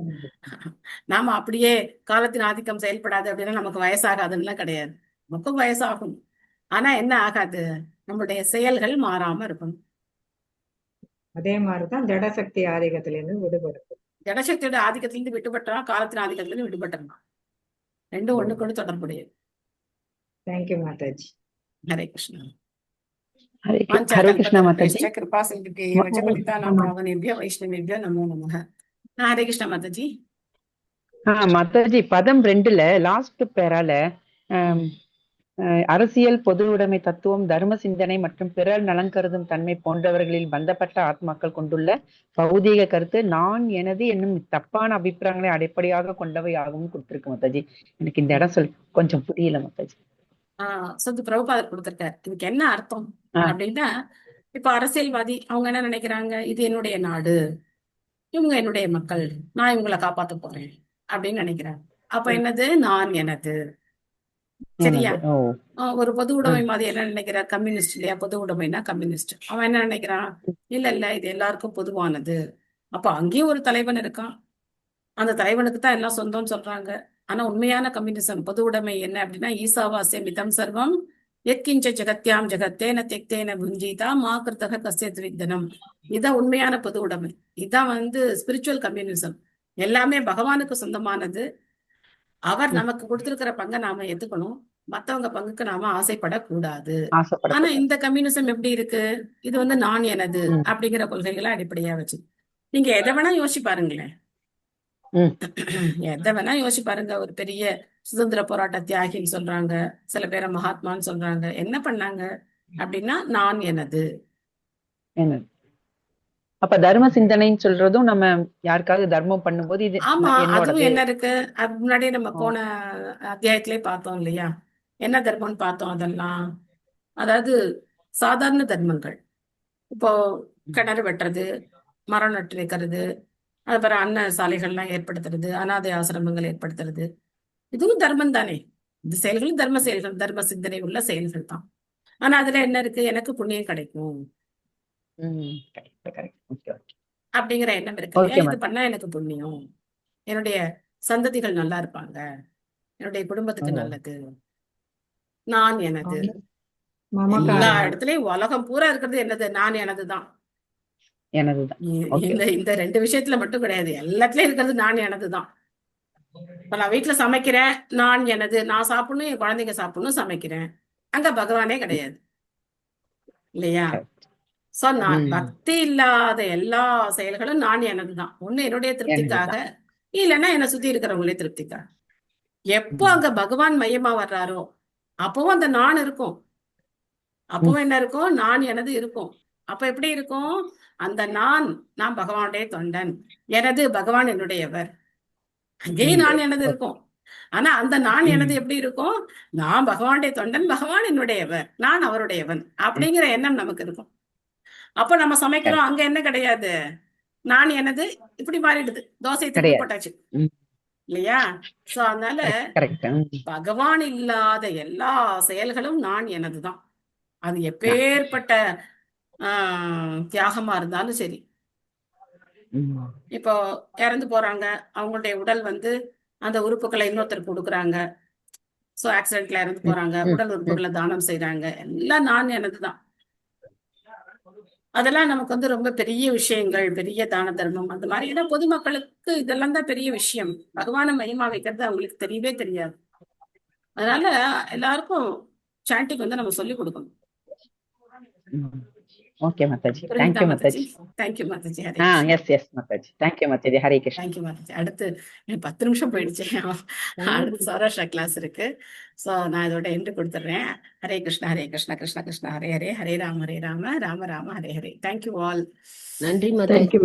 நாம அப்படியே காலத்தின் ஆதிக்கம் செயல்படாது அப்படின்னா நமக்கு வயசாகாதுன்னு கிடையாது. நமக்கும் வயசாகும். ஆனா என்ன ஆகாது, நம்மளுடைய செயல்கள் மாறாம இருக்கணும். அதே மாதிரிதான் ஜடசக்தி ஆதிக்கத்திலிருந்து விடுபடுது. ஜடசக்தியோட ஆதிக்கத்திலிருந்து விடுபட்டலாம், காலத்தின் ஆதிக்கத்திலிருந்து விடுபட்டலாம். ரெண்டும் ஒண்ணுக்கு தொடர்புடையது. தேங்க்யூ மாதாஜி. ஹரே கிருஷ்ணா. ஹரே கிருஷ்ணா மாதாஜி. கிருபா சிந்துபிய வச்சபலிதானாம் பாவனேபியோ வைஷ்ணவேபியோ நமோ நமஹ. ஹரே கிருஷ்ணா மாதாஜி. மாதாஜி பதம் 2ல லாஸ்ட் பேரால அரசியல், பொது உடைமை தத்துவம், தர்ம சிந்தனை மற்றும் பிறர் நலன் கருதும் தன்மை போன்றவர்களில் பந்தப்பட்ட ஆத்மாக்கள் கொண்டுள்ள பௌதீக கருத்து நான் எனது என்னும் தப்பான அபிப்பிராயங்களை அடிப்படையாக கொண்டவை ஆகும் கொடுத்திருக்கு மாதாஜி. எனக்கு இந்த இடம் கொஞ்சம் புரியல மாதாஜி. பிரபுபாதர் கொடுத்திருக்காரு. இதுக்கு என்ன அர்த்தம் அப்படின்னா, இப்ப அரசியல்வாதி அவங்க என்ன நினைக்கிறாங்க, இது என்னுடைய நாடு, இவங்க என்னுடைய மக்கள், நான் இவங்களை காப்பாத்த போறேன் அப்படின்னு நினைக்கிறாங்க. அப்ப என்னது, நான் எனது. சரியா? ஒரு பொது உடைமை மாதிரி என்ன நினைக்கிறார், கம்யூனிஸ்ட் இல்லையா? பொது உடைமைனா கம்யூனிஸ்ட். அவன் என்ன நினைக்கிறான், இல்ல இல்ல இது எல்லாருக்கும் பொதுவானது. அப்ப அங்கேயும் ஒரு தலைவன் இருக்கான், அந்த தலைவனுக்கு தான் எல்லாம் சொந்தம்னு சொல்றாங்க. ஆனா உண்மையான கம்யூனிசம், பொது உடைமை என்ன அப்படின்னா, ஈசாவாசிய மிதம் சர்வம் எத்கிஞ்ச ஜெகத்யாம் ஜெகத்தேன தெக்தேன புஞ்சிதா மா கிருத்தக கஸ்யத் வித்தனம். இதான் உண்மையான பொது உடைமை. இதான் ஸ்பிரிச்சுவல் கம்யூனிசம். எல்லாமே பகவானுக்கு சொந்தமானது. அவர் நமக்கு கொடுத்திருக்கிற பங்கை நாம ஏத்துக்கணும். மத்தவங்க பங்குக்கு நாம ஆசைப்படக்கூடாது. ஆனா ஆசைப்படக்கூடாது. இந்த கம்யூனிசம் எப்படி இருக்கு? இது வந்து நான் எனது ம் அப்படிங்கிற கொள்கைகளை அடிப்படையா வச்சு நீங்க எதை வேணா யோசிச்சு பாருங்களேன். ம் எதை வேணா யோசிச்சு பாருங்க. ஒரு பெரிய சுதந்திர போராட்ட தியாகின்னு சொல்றாங்க, சில பேரை மகாத்மான்னு சொல்றாங்க. என்ன பண்ணாங்க அப்படின்னா நான் எனது. என்ன அப்ப தர்ம சிந்தனைன்னு சொல்றதும் நம்ம யாருக்காவது தர்மம் பண்ணும்போது இது ஆமா, அதுவும் என்னோடது. என்ன இருக்கு? அது முன்னாடியே நம்ம ஆ, போன அத்தியாயத்திலே பார்த்தோம் இல்லையா? என்ன தர்மம்னு பார்த்தோம் அதெல்லாம். அதாவது சாதாரண தர்மங்கள். இப்போ கிணறு வெட்டுறது, மரம் நட்டு வைக்கிறது, அதுக்கப்புறம் அன்ன சாலைகள்லாம் ஏற்படுத்துறது, அனாதை ஆசிரமங்கள் ஏற்படுத்துறது, இதுவும் தர்மம் தானே. இந்த செயல்களும் தர்ம செயல்கள், தர்ம சிந்தனை உள்ள செயல்கள் தான். ஆனா அதுல என்ன இருக்கு? எனக்கு புண்ணியம் கிடைக்கும் கரெக்ட் கரெக்ட். ஓகே ஓகே அப்படிங்கிற எண்ணம் இருக்கு இல்லையா? ஓகே இது மேம். பண்ணா எனக்கு புண்ணியம், என்னுடைய சந்ததிகள் நல்லா இருப்பாங்க, என்னுடைய குடும்பத்துக்கு நல்லது, நான் எனது. எல்லா இடத்துலயும் உலகம் பூரா இருக்கிறது என்னது? நான் எனதுதான். எனதுதான். ஓகே இந்த ரெண்டு விஷயத்துல மட்டும் கிடையாது, எல்லாத்துலயும் இருக்கிறது நான் எனதுதான். இப்ப நான் வீட்டுல சமைக்கிறேன், நான் எனது, நான் சாப்பிடணும், என் குழந்தைங்க சாப்பிடணும், சமைக்கிறேன். அங்க பகவானே கிடையாது இல்லையா? சோ நான் ம் பக்தி இல்லாத எல்லா செயல்களும் நான் எனதுதான். ஒண்ணு என்னுடைய திருப்திக்காக, எனதுதான். இல்லைன்னா என்னை சுத்தி இருக்கிறவங்களே திருப்திக்காக. எப்போ அங்க பகவான் மையமா வர்றாரோ அப்பவும் அந்த நான் இருக்கும். அப்பவும் என்ன இருக்கும்? நான் எனது இருக்கும். அப்ப எப்படி இருக்கும்? அந்த நான் பகவானுடைய தொண்டன், எனது பகவான் என்னுடையவர். அங்கேயும் நான் எனது இருக்கும். ஆனா அந்த நான் எனது எப்படி இருக்கும்? நான் பகவானுடைய தொண்டன், பகவான் என்னுடையவர், நான் அவருடையவன் அப்படிங்கிற எண்ணம் நமக்கு இருக்கும். அப்ப நம்ம சமைக்கிறோம், அங்க என்ன கிடையாது? நான் எனது இப்படி மாறிடுது, தோசை திருப்பி கிடையாது. போட்டாச்சு ம் இல்லையா? சோ அதனால கரெக்ட். பகவான் இல்லாத எல்லா செயல்களும் நான் எனதுதான். அது எப்பேற்பட்ட தியாகமா இருந்தாலும் சரி. இப்போ இறந்து போறாங்க, அவங்களுடைய உடல் வந்து அந்த உறுப்புகளை இன்னொருத்தருக்கு கொடுக்குறாங்க. சோ ஆக்சிடென்ட்ல இறந்து போறாங்க, உடல் உறுப்புகளை தானம் செய்யறாங்க, எல்லாம் நான் எனதுதான். அதெல்லாம் நமக்கு வந்து ரொம்ப பெரிய விஷயங்கள், பெரிய தான தர்மம் அந்த மாதிரி. ஏன்னா பொதுமக்களுக்கு இதெல்லாம் தான் பெரிய விஷயம். பகவானை மையமா வைக்கிறது அவங்களுக்கு தெரியவே தெரியாது. அதனால எல்லாருக்கும் சாண்டிங் வந்து நம்ம சொல்லி கொடுக்கணும். ஓகே மாதாஜி. புரியுதா thank you Mataji? Mataji. Thank you Mataji. Hare Krishna. Yes Mataji. Thank you Mataji. Hare Krishna. Thank you Mataji. அடுத்து 10 நிமிஷம் போயிடுச்சு. அடுத்து சௌராஷ்டிரா கிளாஸ் இருக்கு. சோ நான் இதோட எண்டு கொடுத்துட்றேன். ஹரே கிருஷ்ணா ஹரே கிருஷ்ணா கிருஷ்ண கிருஷ்ணா ஹரே ஹரே, ஹரே ராம ராம ராம ஹரே ஹரே. Thank you all. நன்றி மாதாஜி.